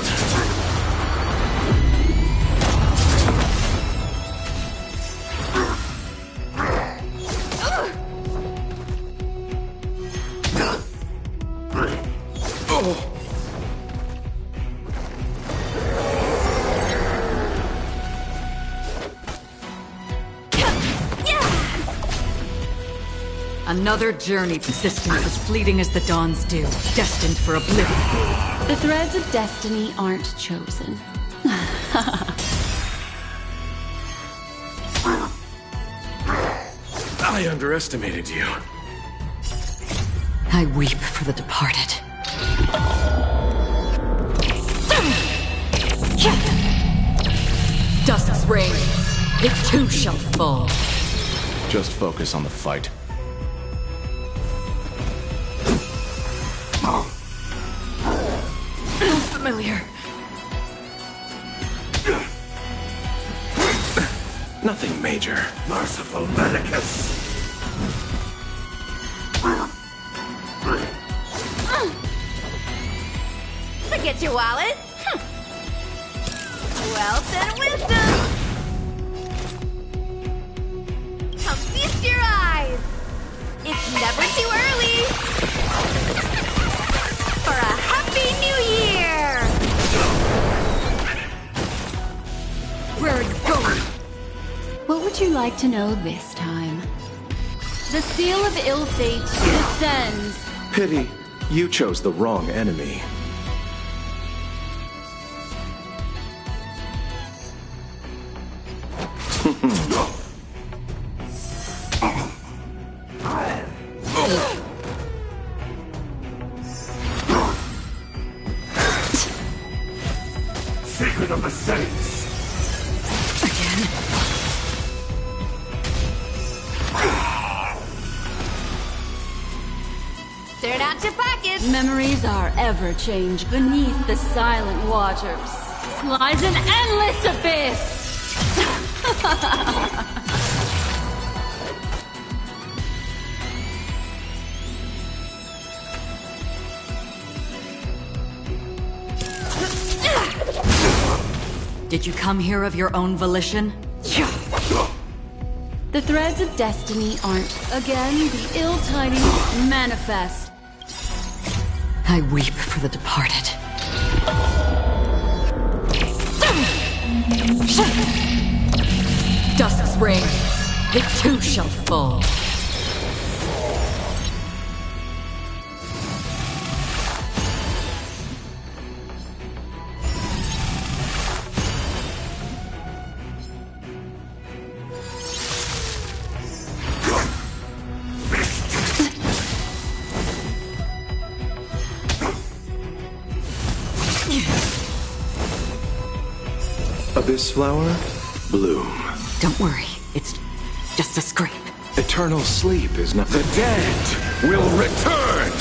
Another journey, persistence as fleeting as the dawn's dew, destined for oblivion. The threads of destiny aren't chosen. I underestimated you. I weep for the departed. Dusk's reign, it too shall fall. Just focus on the fight. Familiar. Nothing major. Merciful Medicus. Forget your wallet. Wealth and wisdom. Come feast your eyes. It's never too early. For a happy new year. Where are you going? What would you like to know this time? The seal of ill fate descends. Pity, you chose the wrong enemy. secret of the saints! Again? Turn out your pockets! Memories are ever changed beneath the silent waters. Lies an endless abyss! Did you come here of your own volition? The threads of destiny aren't. Again, the ill tidings manifest. I weep for the departed. Dusk's reign, it too shall fall. Abyss flower, bloom. Don't worry, it's just a scrape. Eternal sleep is not... The dead will return!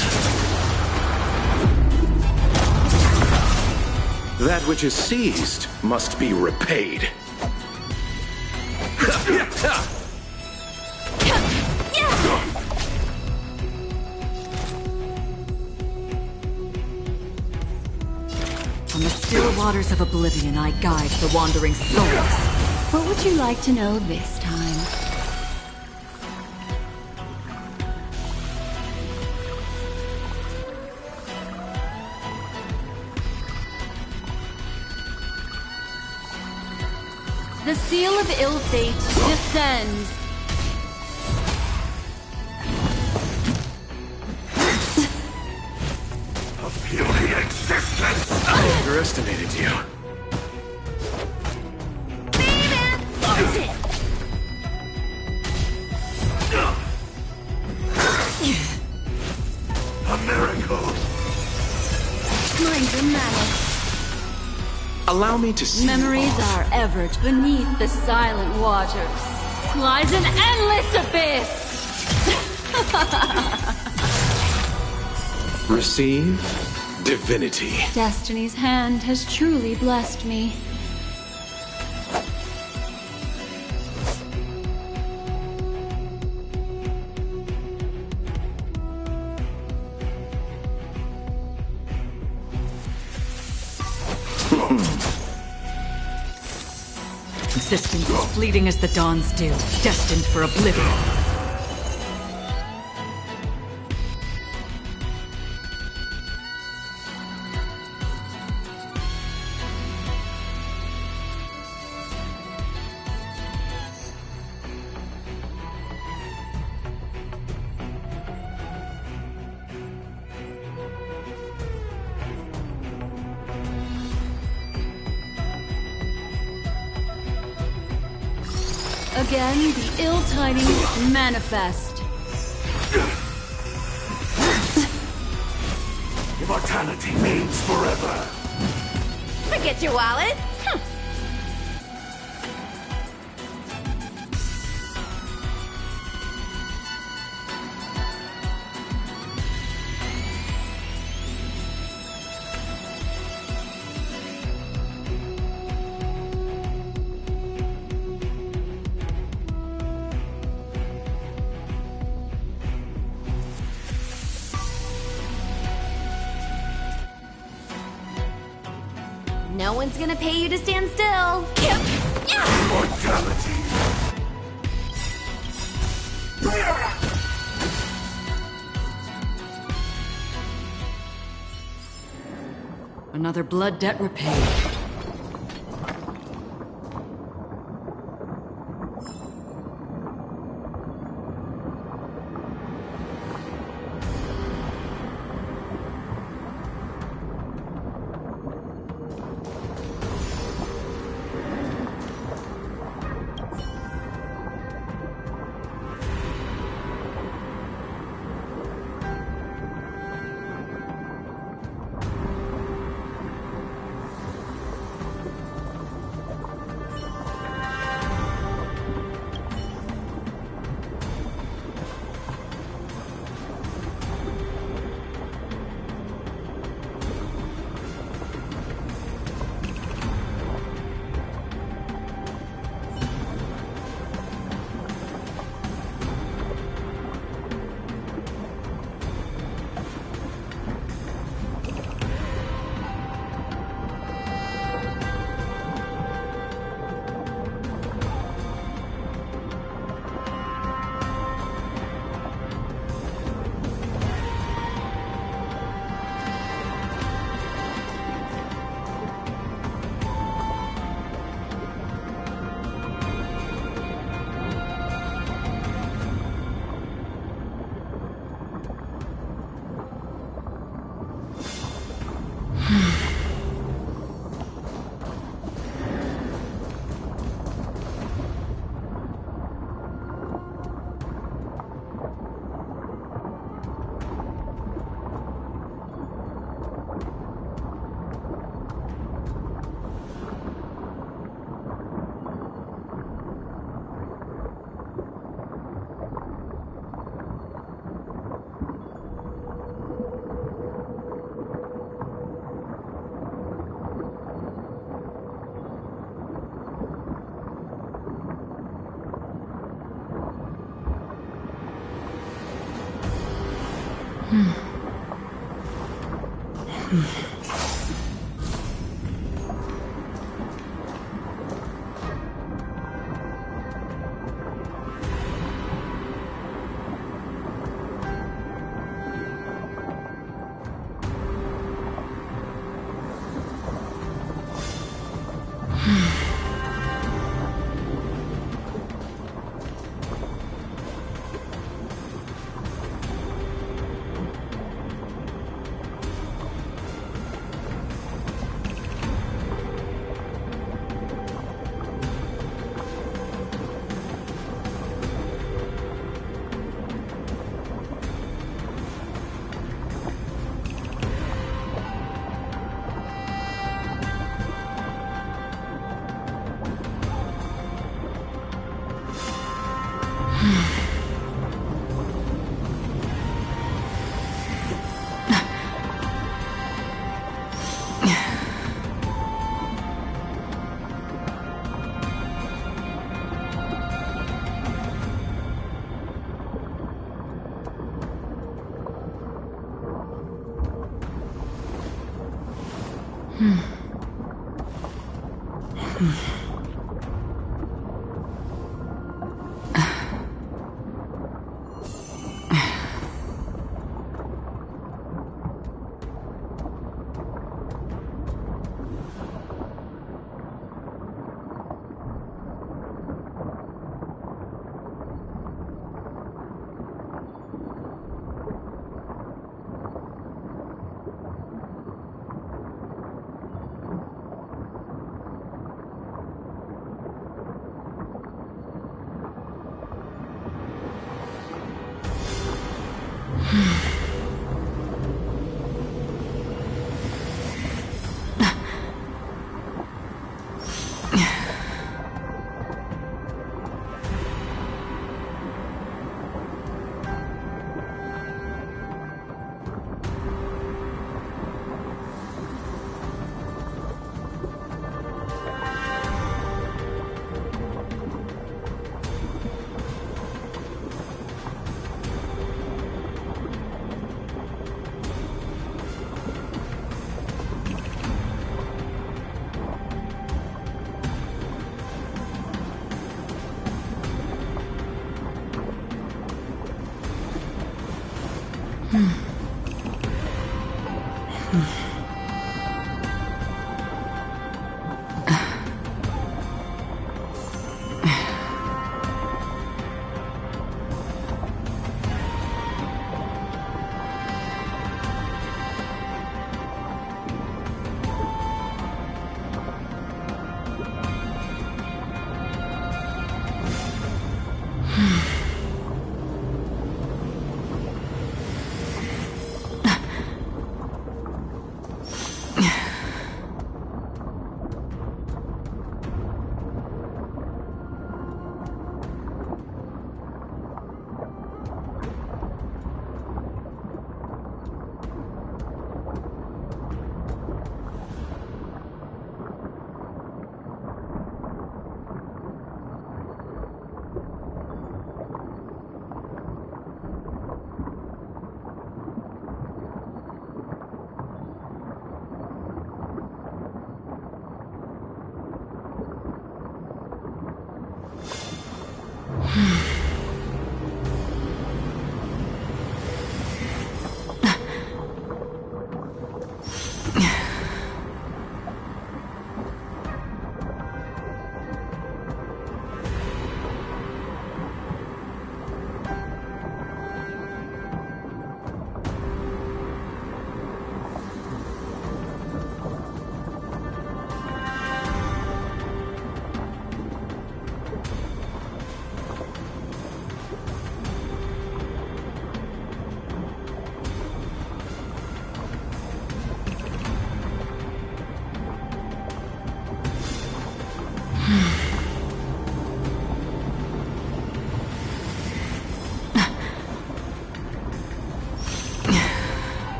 That which is seized must be repaid. On the still waters of oblivion, I guide the wandering souls. What would you like to know this time? The seal of ill fate descends. A puny existence! I underestimated you. A miracle! Mind your manners. Allow me to see. Memories are ever beneath the silent waters. Lies an endless abyss! Receive divinity. Destiny's hand has truly blessed me. Existence as fleeting as the dawn's dew, destined for oblivion. Again, the ill tidings manifest. Immortality means forever. Forget your wallet. No one's gonna pay you to stand still. Immortality. Another blood debt repaid.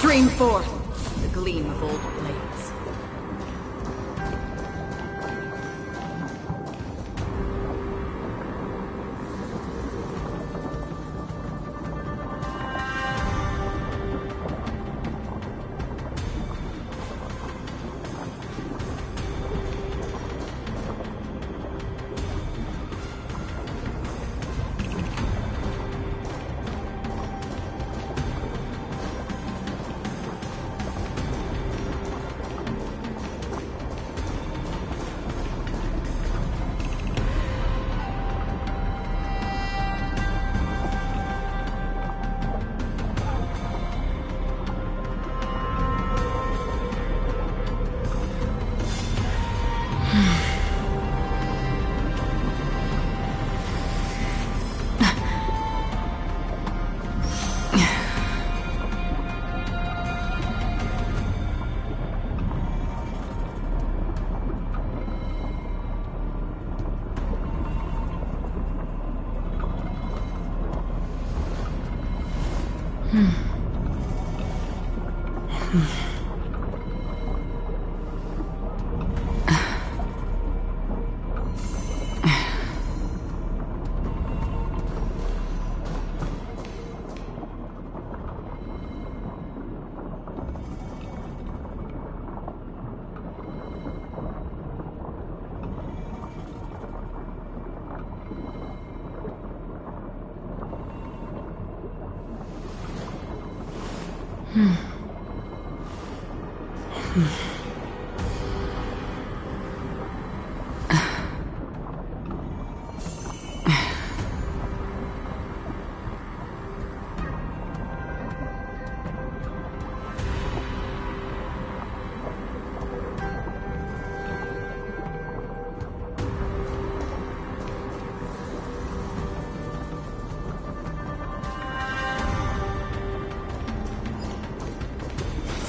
Stream forth the gleam of old blades.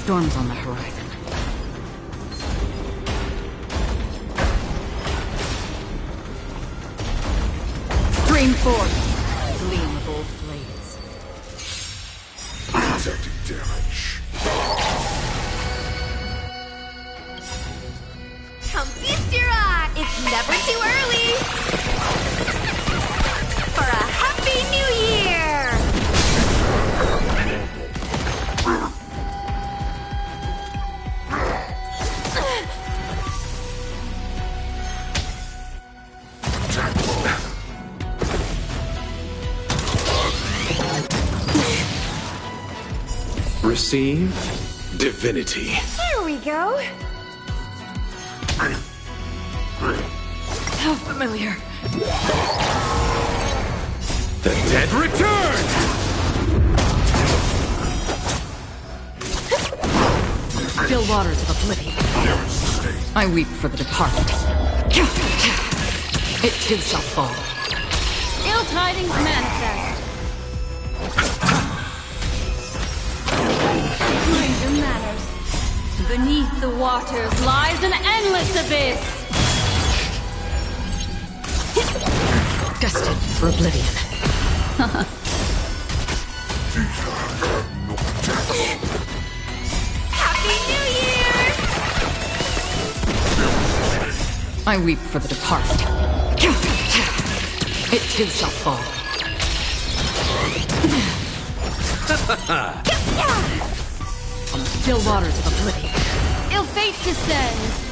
Storm's on the horizon. Stream forth, gleam of old blades. Detecting damage. Come feast your eye! It's never too early! For a happy new year! Receive divinity. Here we go! How familiar. The dead return! Still waters of oblivion. I weep for the departed. It too shall fall. Ill tidings manifest. Stranger matters. Beneath the waters lies an endless abyss. Destined for oblivion. Happy New Year! I weep for the departed. It too shall fall. On the still waters of oblivion. Ill fate descends.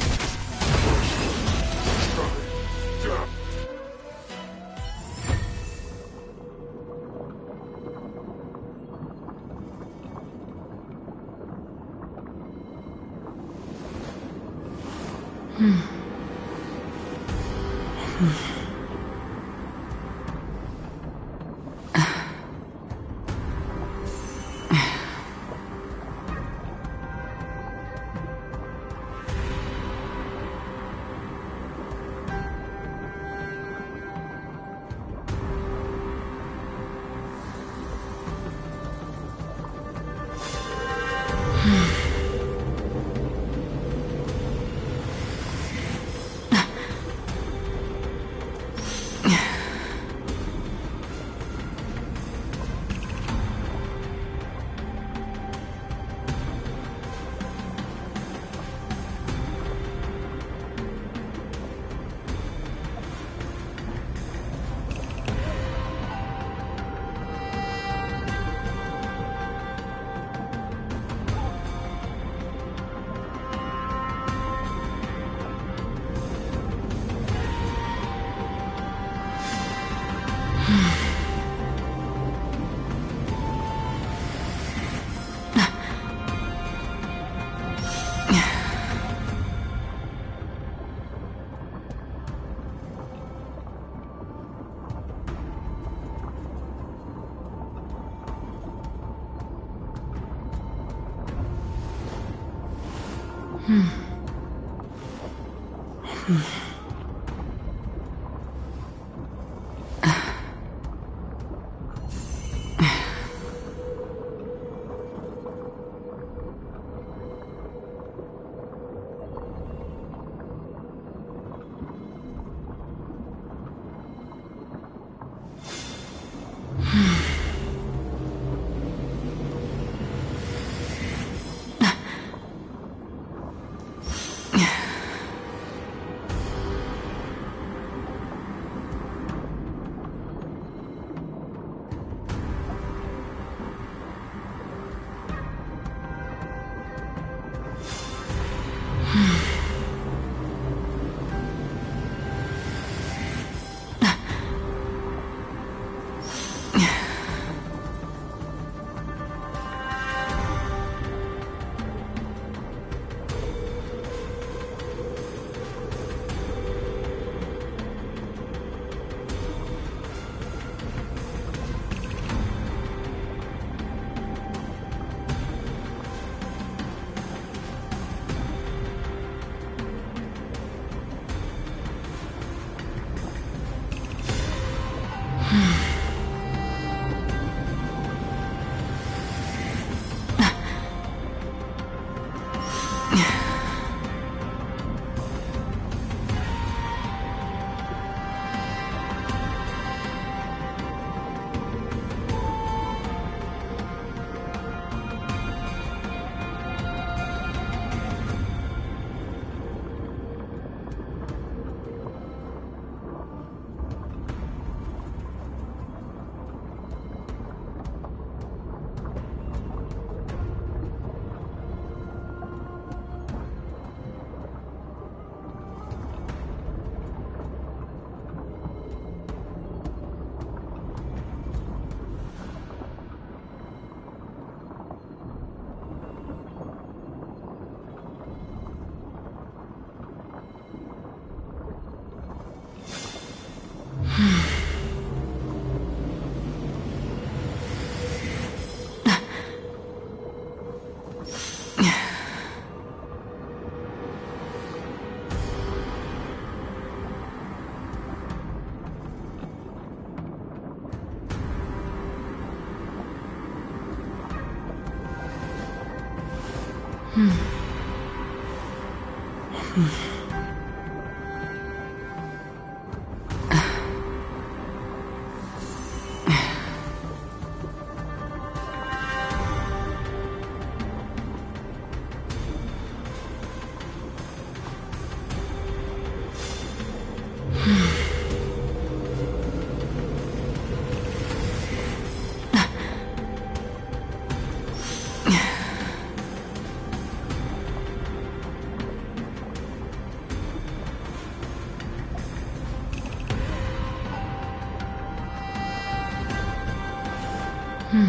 This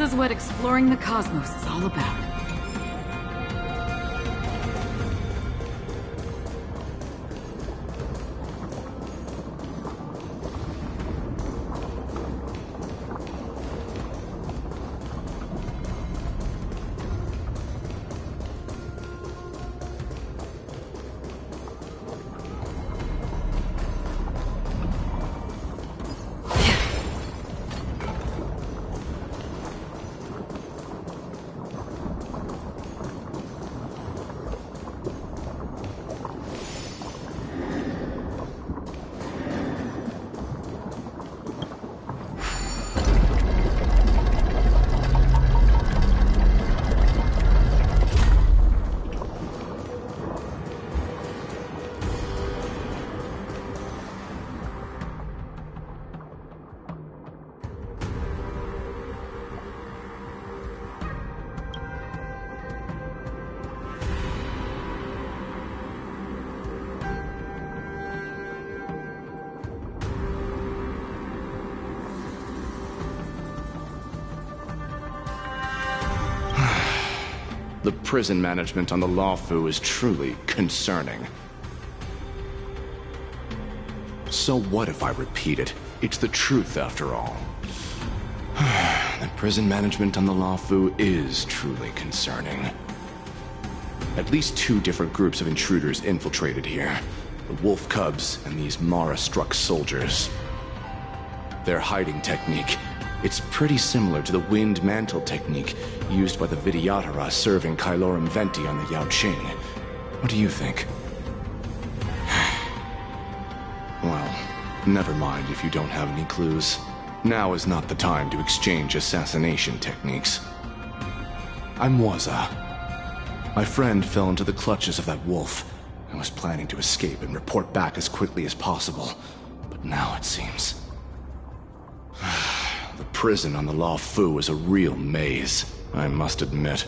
is what exploring the cosmos is all about. The prison management on the Lawfu is truly concerning. So what if I repeat it? It's the truth after all. The prison management on the Lawfu is truly concerning. At least 2 different groups of intruders infiltrated here. The Wolf Cubs and these Mara-struck soldiers. Their hiding technique, it's pretty similar to the Wind Mantle technique used by the Vidyadhara serving Kailorum Venti on the Yaoqing. What do you think? Well, never mind if you don't have any clues. Now is not the time to exchange assassination techniques. I'm Waza. My friend fell into the clutches of that wolf. I was planning to escape and report back as quickly as possible. But now it seems... The prison on the Lawfu is a real maze, I must admit.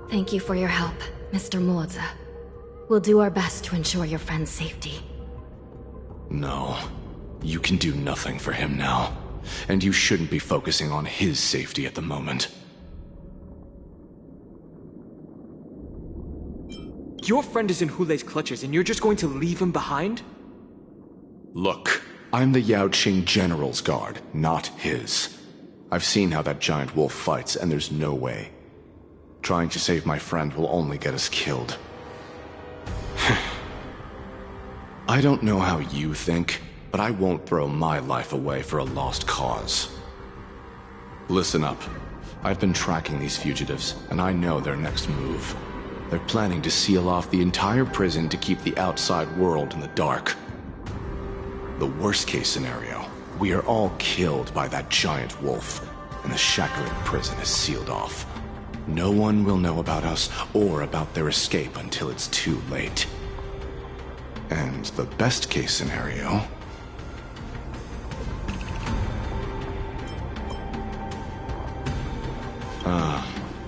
Thank you for your help, Mr. Moza. We'll do our best to ensure your friend's safety. No. You can do nothing for him now. And you shouldn't be focusing on his safety at the moment. Your friend is in Hulei's clutches and you're just going to leave him behind? Look, I'm the Yaoqing General's guard, not his. I've seen how that giant wolf fights, and there's no way. Trying to save my friend will only get us killed. I don't know how you think, but I won't throw my life away for a lost cause. Listen up. I've been tracking these fugitives, and I know their next move. They're planning to seal off the entire prison to keep the outside world in the dark. The worst-case scenario, we are all killed by that giant wolf, and the shackling prison is sealed off. No one will know about us or about their escape until it's too late. And the best-case scenario...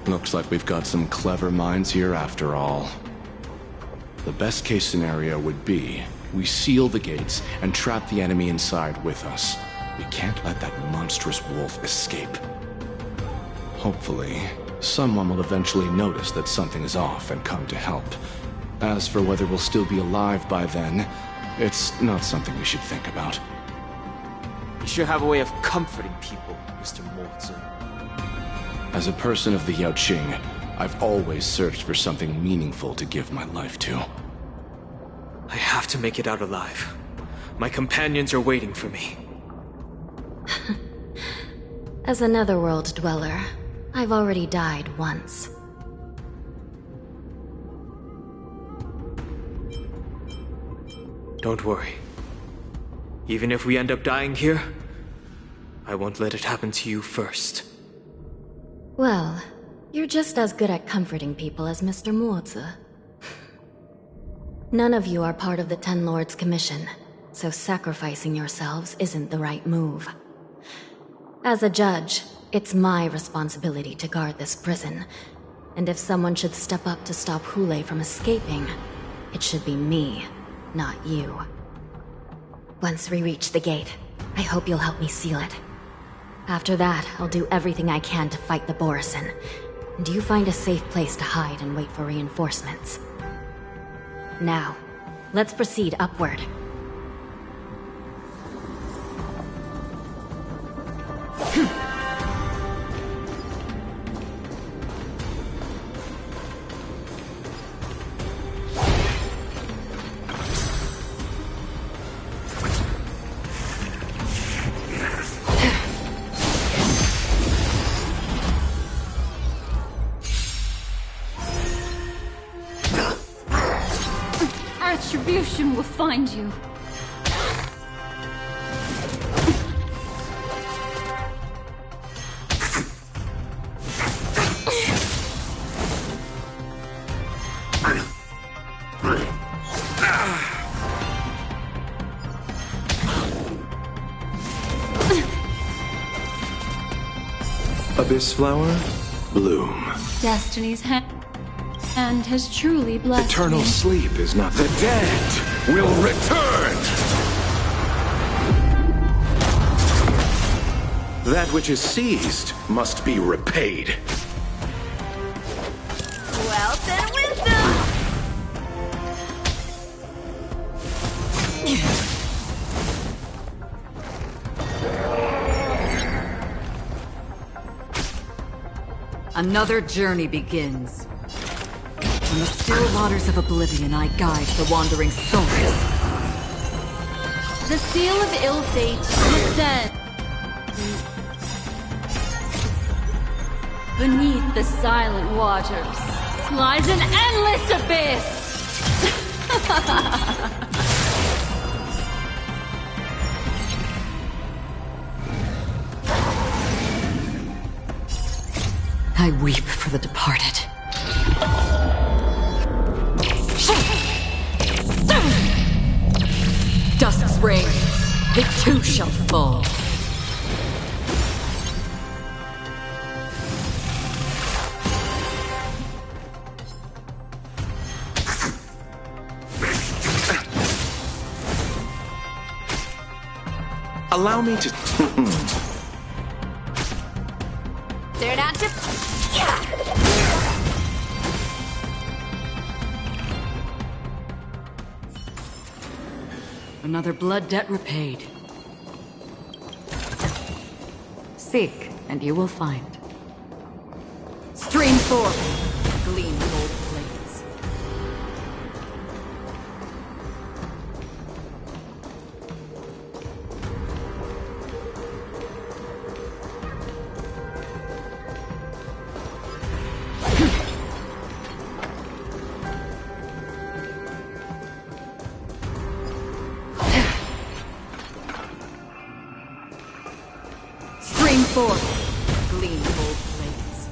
looks like we've got some clever minds here after all. The best-case scenario would be we seal the gates and trap the enemy inside with us. We can't let that monstrous wolf escape. Hopefully, someone will eventually notice that something is off and come to help. As for whether we'll still be alive by then, it's not something we should think about. You should have a way of comforting people, Mr. Mortson. As a person of the Yaoqing, I've always searched for something meaningful to give my life to. I have to make it out alive. My companions are waiting for me. As a netherworld dweller, I've already died once. Don't worry. Even if we end up dying here, I won't let it happen to you first. Well, you're just as good at comforting people as Mr. Moza. None of you are part of the Ten Lords' Commission, so sacrificing yourselves isn't the right move. As a judge, It's my responsibility to guard this prison. And if someone should step up to stop Hule from escaping, it should be me, not you. Once we reach the gate, I hope you'll help me seal it. After that, I'll do everything I can to fight the Borisin. And you find a safe place to hide and wait for reinforcements. Now, let's proceed upward. Retribution will find you. Abyss flower, bloom. Destiny's hand has truly blessed Eternal me. sleep is not the dead will return. That which is seized must be repaid. Wealth and wisdom! Another journey begins. In the still waters of oblivion, I guide the wandering souls. The seal of ill fate descends beneath the silent waters. Lies an endless abyss. I weep for the departed. Dusk's reign, it too shall fall. Allow me to... They're not to... Yeah! Another blood debt repaid. Seek, and you will find. Stream forth, gleam gold plates. Stream forth, gleam gold plates.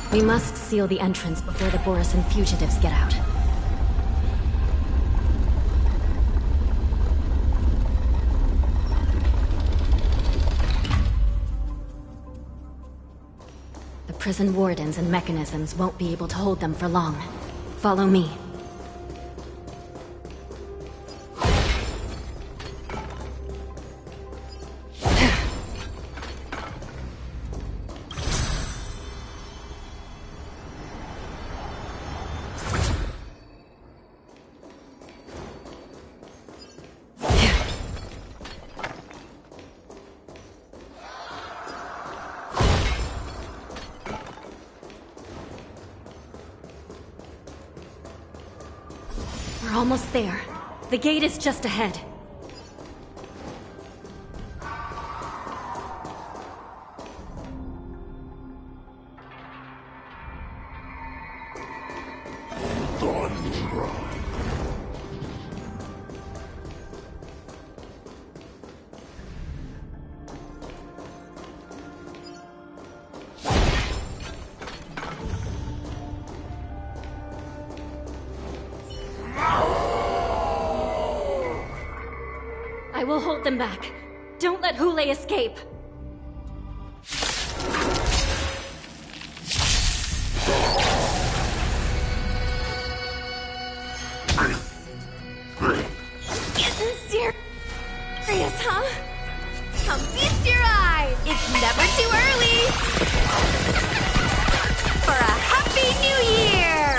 We must seal the entrance before the Borisin fugitives get out. The prison wardens and mechanisms won't be able to hold them for long. Follow me. almost there. The gate is just ahead. I will hold them back. Don't let Hule escape. Getting serious, huh? Come feast your eyes! It's never too early! For a Happy New Year!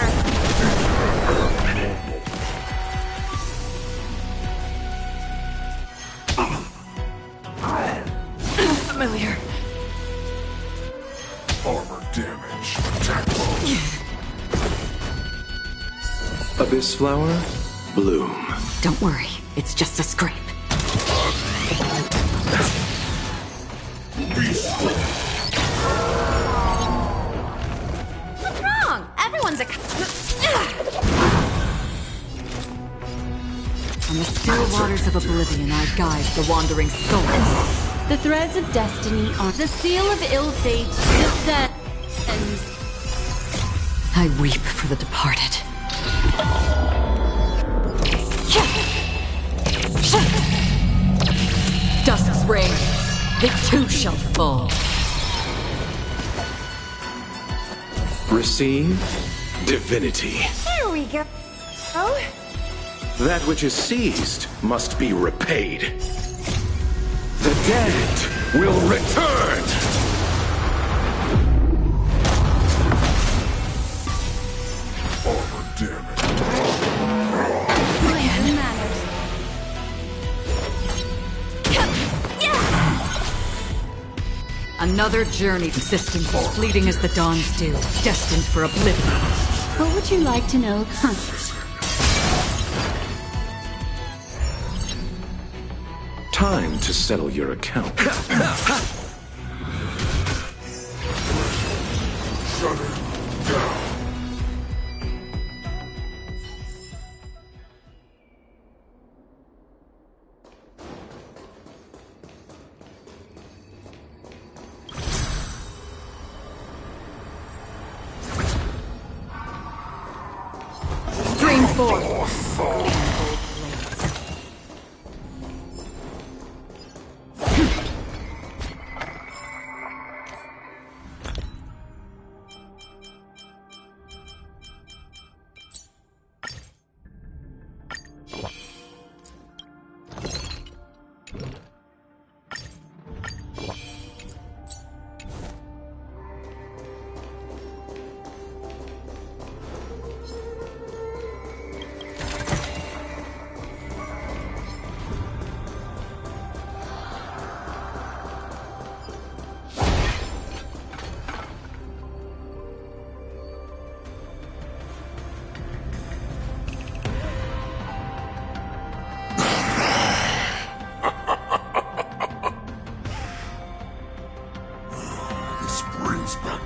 Familiar. Armor damage. Attack mode. Abyss flower, bloom. Don't worry, it's just a scrape. What's wrong? Everyone's a... On the still waters of oblivion, I guide the wandering souls. The threads of destiny are the seal of ill fate descends. I weep for the departed. Dusk's reign, it too shall fall. Receive divinity. There we go. Oh? That which is seized must be repaid. The dead will return! Armor damage. Another journey, existence fleeting as the dawn's dew, destined for oblivion. What would you like to know? Time to settle your account. Shut it down. Stream forth.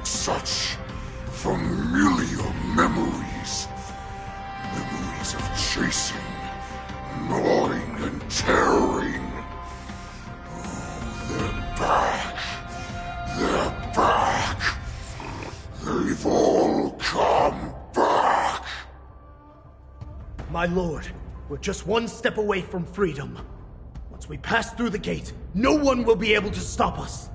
Such familiar memories. Memories of chasing, gnawing, and tearing. Oh, they're back. They're back. They've all come back. My lord, we're just one step away from freedom. Once we pass through the gate, no one will be able to stop us.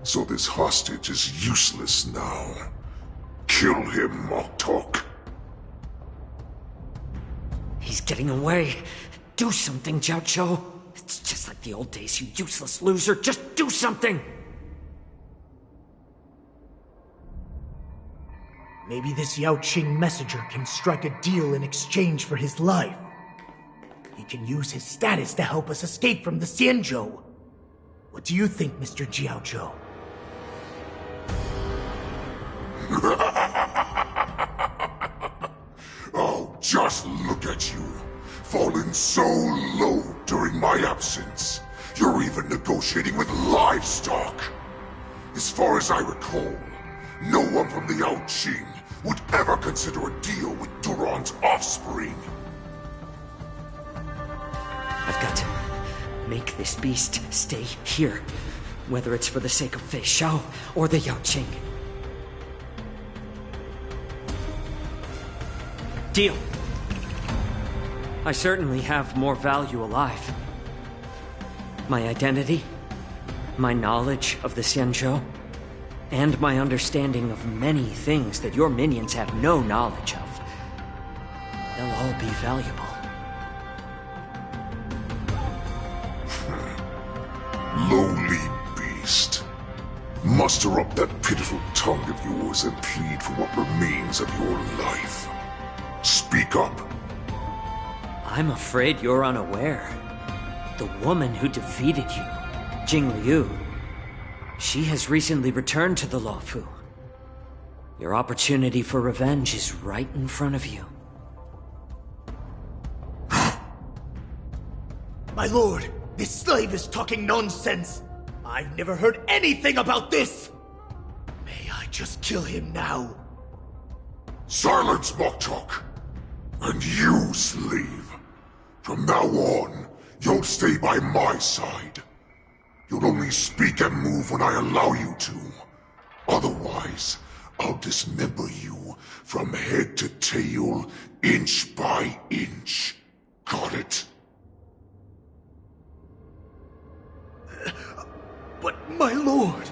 So this hostage is useless now. Kill him, Moktok. He's getting away. Do something, Jiao Cho. It's just like the old days, you useless loser. Just do something! Maybe this Yao Qing messenger can strike a deal in exchange for his life. He can use his status to help us escape from the Xianzhou. What do you think, Mr. Jiao Zhou? Just look at you, fallen so low during my absence. You're even negotiating with livestock. As far as I recall, no one from the Yao Qing would ever consider a deal with Duran's offspring. I've got to make this beast stay here, whether it's for the sake of Fei Shao or the Yao Qing. Deal. I certainly have more value alive. My identity, my knowledge of the Xianzhou, and my understanding of many things that your minions have no knowledge of. They'll all be valuable. Lowly beast. Muster up that pitiful tongue of yours and plead for what remains of your life. Speak up. I'm afraid you're unaware. The woman who defeated you, Jing Liu, she has recently returned to the Luofu. Your opportunity for revenge is right in front of you. My lord, this slave is talking nonsense. I've never heard anything about this. May I just kill him now? Silence, Moktok. And you, slave. From now on, you'll stay by my side. You'll only speak and move when I allow you to. Otherwise, I'll dismember you from head to tail, inch by inch. Got it? But my lord...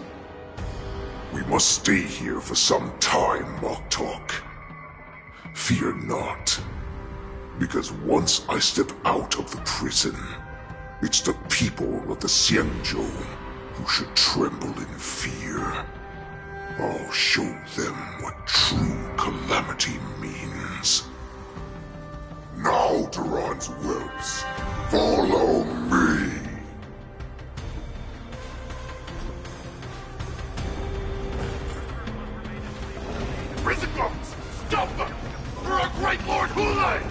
We must stay here for some time, Moktok. Fear not. Because once I step out of the prison, it's the people of the Xianzhou who should tremble in fear. I'll show them what true calamity means. Now, Duran's whelps, follow me! Prison guards! Stop them! For our great Lord Hulei!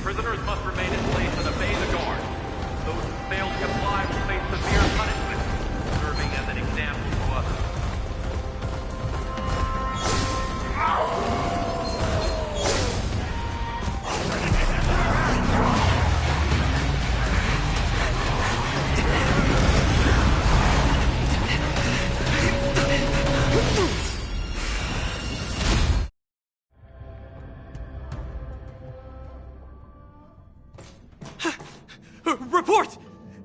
Prisoners must remain in place and obey the guard. Those who fail to comply will face severe punishment, serving as an example to others. Report!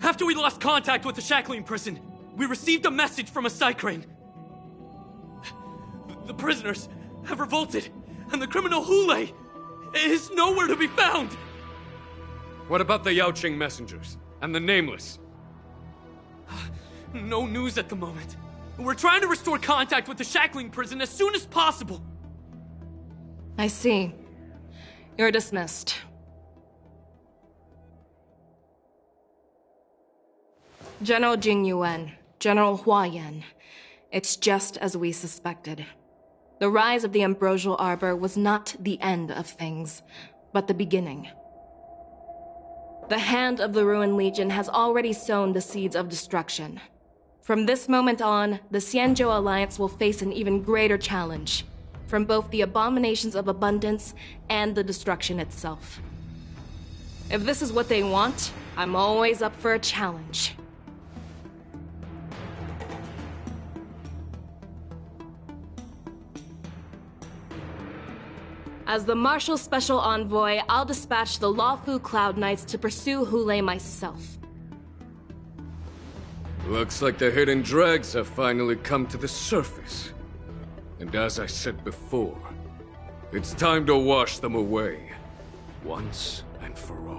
After we lost contact with the shackling prison, we received a message from a Psycrane. The prisoners have revolted, and the criminal Hulei is nowhere to be found! What about the Yao Qing messengers? And the Nameless? No news at the moment. We're trying to restore contact with the shackling prison as soon as possible. I see. You're dismissed. General Jing Yuan, General Hua Yan. It's just as we suspected. The rise of the Ambrosial Arbor was not the end of things, but the beginning. The hand of the Ruined Legion has already sown the seeds of destruction. From this moment on, the Xianzhou Alliance will face an even greater challenge, from both the abominations of abundance and the destruction itself. If this is what they want, I'm always up for a challenge. As the Marshal Special Envoy, I'll dispatch the Luofu Cloud Knights to pursue Hulei myself. Looks like the hidden dregs have finally come to the surface. And as I said before, it's time to wash them away, once and for all.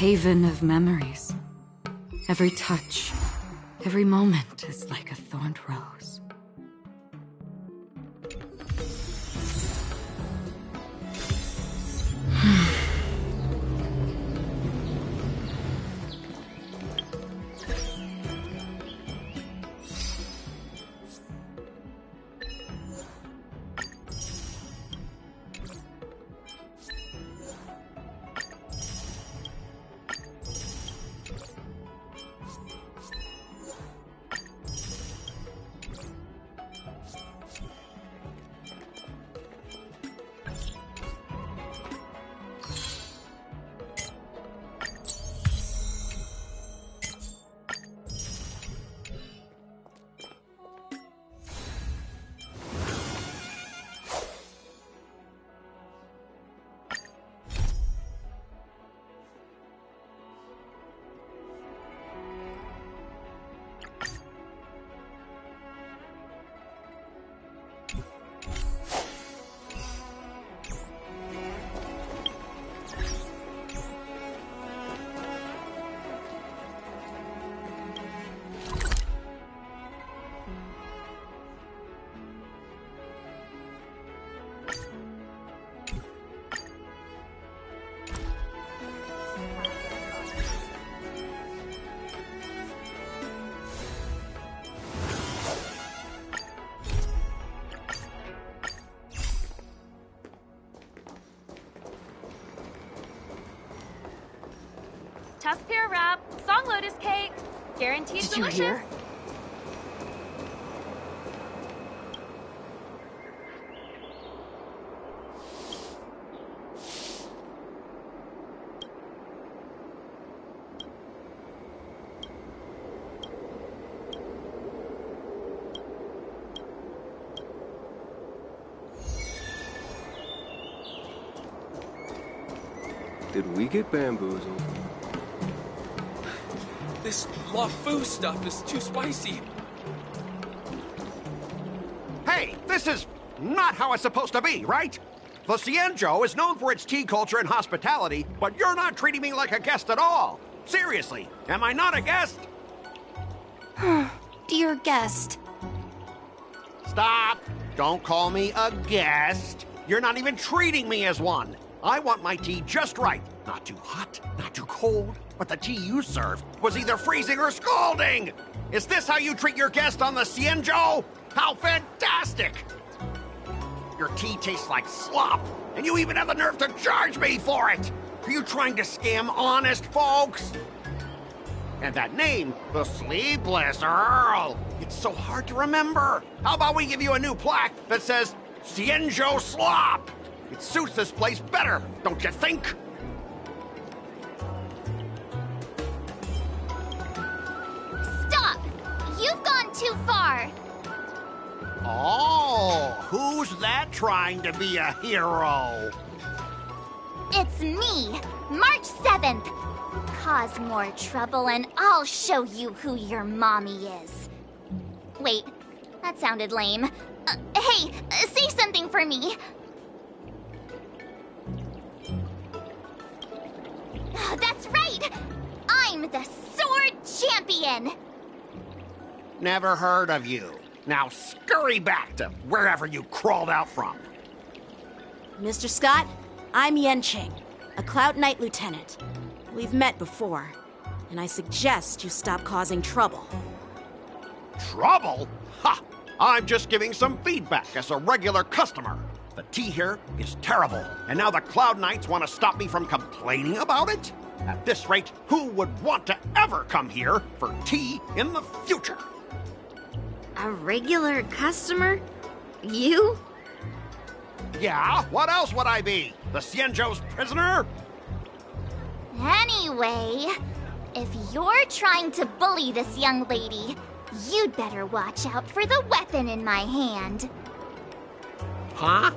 haven of memories. Every touch, every moment is like a thorned rose. Tusk pear wrap, song lotus cake, guaranteed Did you delicious. hear? Did we get bamboozled? This LaFu stuff is too spicy. Hey, this is not how it's supposed to be, right? The Xianzhou is known for its tea culture and hospitality, but you're not treating me like a guest at all. Seriously, am I not a guest? Dear guest. Stop! Don't call me a guest. You're not even treating me as one. I want my tea just right. Not too hot, not too cold, but the tea you served was either freezing or scalding! Is this how you treat your guest on the Xianzhou? How fantastic! Your tea tastes like slop, and you even have the nerve to charge me for it! Are you trying to scam honest folks? And that name, the Sleepless Earl, it's so hard to remember. How about we give you a new plaque that says, Xianzhou Slop? It suits this place better, don't you think? Stop! You've gone too far. Oh, who's that trying to be a hero? It's me, March 7th. Cause more trouble and I'll show you who your mommy is. Wait, that sounded lame. Hey, say something for me. That's right! I'm the Sword Champion! Never heard of you. Now scurry back to wherever you crawled out from. Mr. Scott, I'm Yenching, a Cloud Knight Lieutenant. We've met before, and I suggest you stop causing trouble. Trouble? Ha! I'm just giving some feedback as a regular customer. The tea here is terrible, and now the Cloud Knights want to stop me from complaining about it? At this rate, who would want to ever come here for tea in the future? A regular customer? You? Yeah, what else would I be? The Xianzhou's prisoner? Anyway, if you're trying to bully this young lady, you'd better watch out for the weapon in my hand. Huh?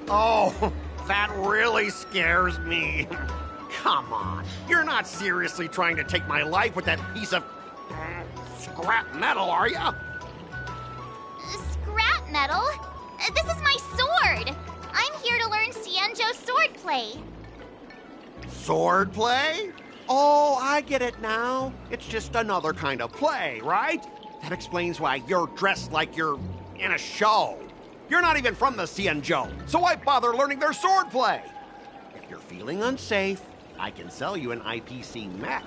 Oh, that really scares me. Come on, you're not seriously trying to take my life with that piece of scrap metal, are ya? Scrap metal? This is my sword! I'm here to learn Xianzhou swordplay. Swordplay? Oh, I get it now. It's just another kind of play, right? That explains why you're dressed like you're in a show. You're not even from the Xianzhou, so why bother learning their swordplay? If you're feeling unsafe, I can sell you an IPC mech.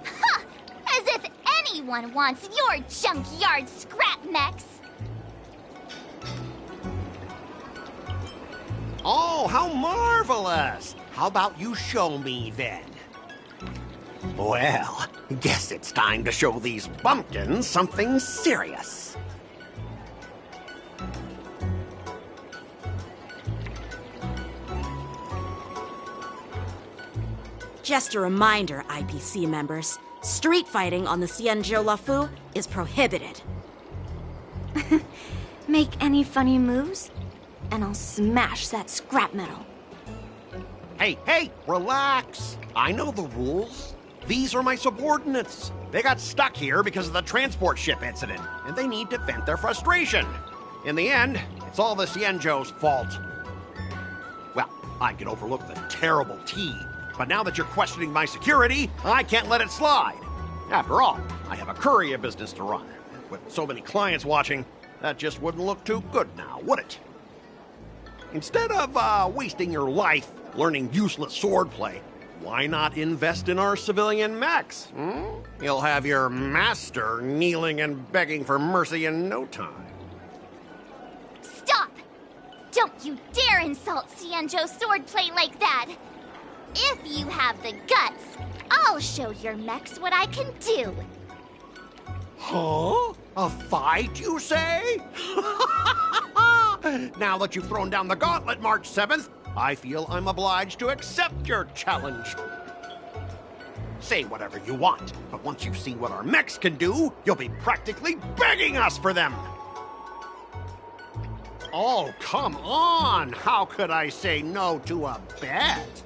Ha! As if anyone wants your junkyard scrap mechs! Oh, how marvelous! How about you show me then? Well, guess it's time to show these bumpkins something serious. Just a reminder, IPC members, street fighting on the Xianzhou Lafu is prohibited. Make any funny moves, and I'll smash that scrap metal. Hey, relax. I know the rules. These are my subordinates. They got stuck here because of the transport ship incident, and they need to vent their frustration. In the end, it's all the Xianzhou's fault. Well, I can overlook the terrible tea, but now that you're questioning my security, I can't let it slide. After all, I have a courier business to run. With so many clients watching, that just wouldn't look too good now, would it? Instead of wasting your life learning useless swordplay, why not invest in our civilian mechs? You'll have your master kneeling and begging for mercy in no time. Stop! Don't you dare insult Xianzhou swordplay like that! If you have the guts, I'll show your mechs what I can do. Huh? A fight, you say? Now that you've thrown down the gauntlet, March 7th, I feel I'm obliged to accept your challenge. Say whatever you want, but once you've seen what our mechs can do, you'll be practically begging us for them. Oh, come on! How could I say no to a bet?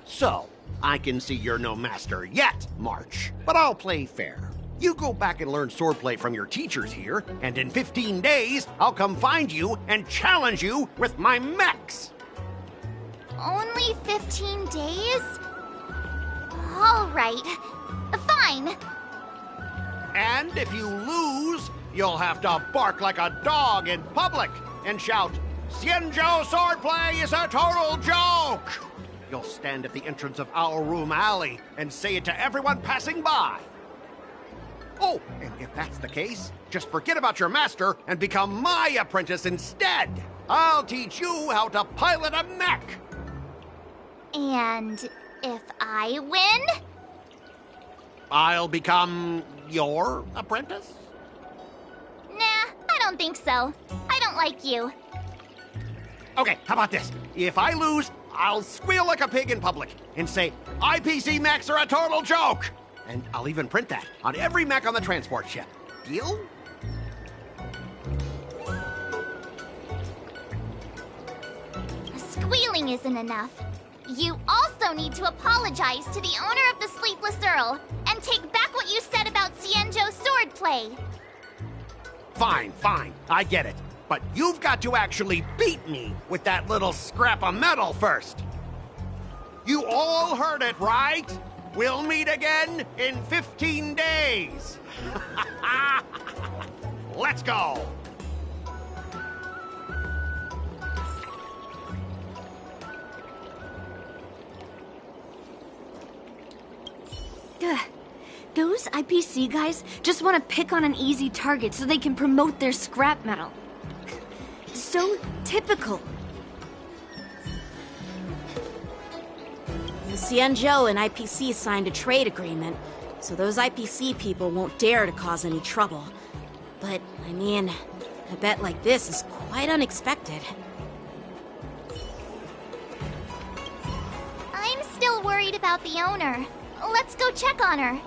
So, I can see you're no master yet, March, but I'll play fair. You go back and learn swordplay from your teachers here, and in 15 days, I'll come find you and challenge you with my mechs. Only 15 days? All right. Fine. And if you lose, you'll have to bark like a dog in public and shout, "Xianzhou swordplay is a total joke!" You'll stand at the entrance of Our Room Alley and say it to everyone passing by. Oh, and if that's the case, just forget about your master and become my apprentice instead. I'll teach you how to pilot a mech. And if I win? I'll become your apprentice? Nah, I don't think so. I don't like you. Okay, how about this? If I lose, I'll squeal like a pig in public and say, IPC mechs are a total joke! And I'll even print that on every mech on the transport ship. Deal? Squealing isn't enough. You also need to apologize to the owner of the Sleepless Earl and take back what you said about Xianzhou swordplay. Fine, I get it. But you've got to actually beat me with that little scrap of metal first. You all heard it, right? We'll meet again in 15 days. Let's go. Those IPC guys just want to pick on an easy target so they can promote their scrap metal. So typical. The Xianzhou and IPC signed a trade agreement, so those IPC people won't dare to cause any trouble. But, I mean, a bet like this is quite unexpected. I'm still worried about the owner. Let's go check on her.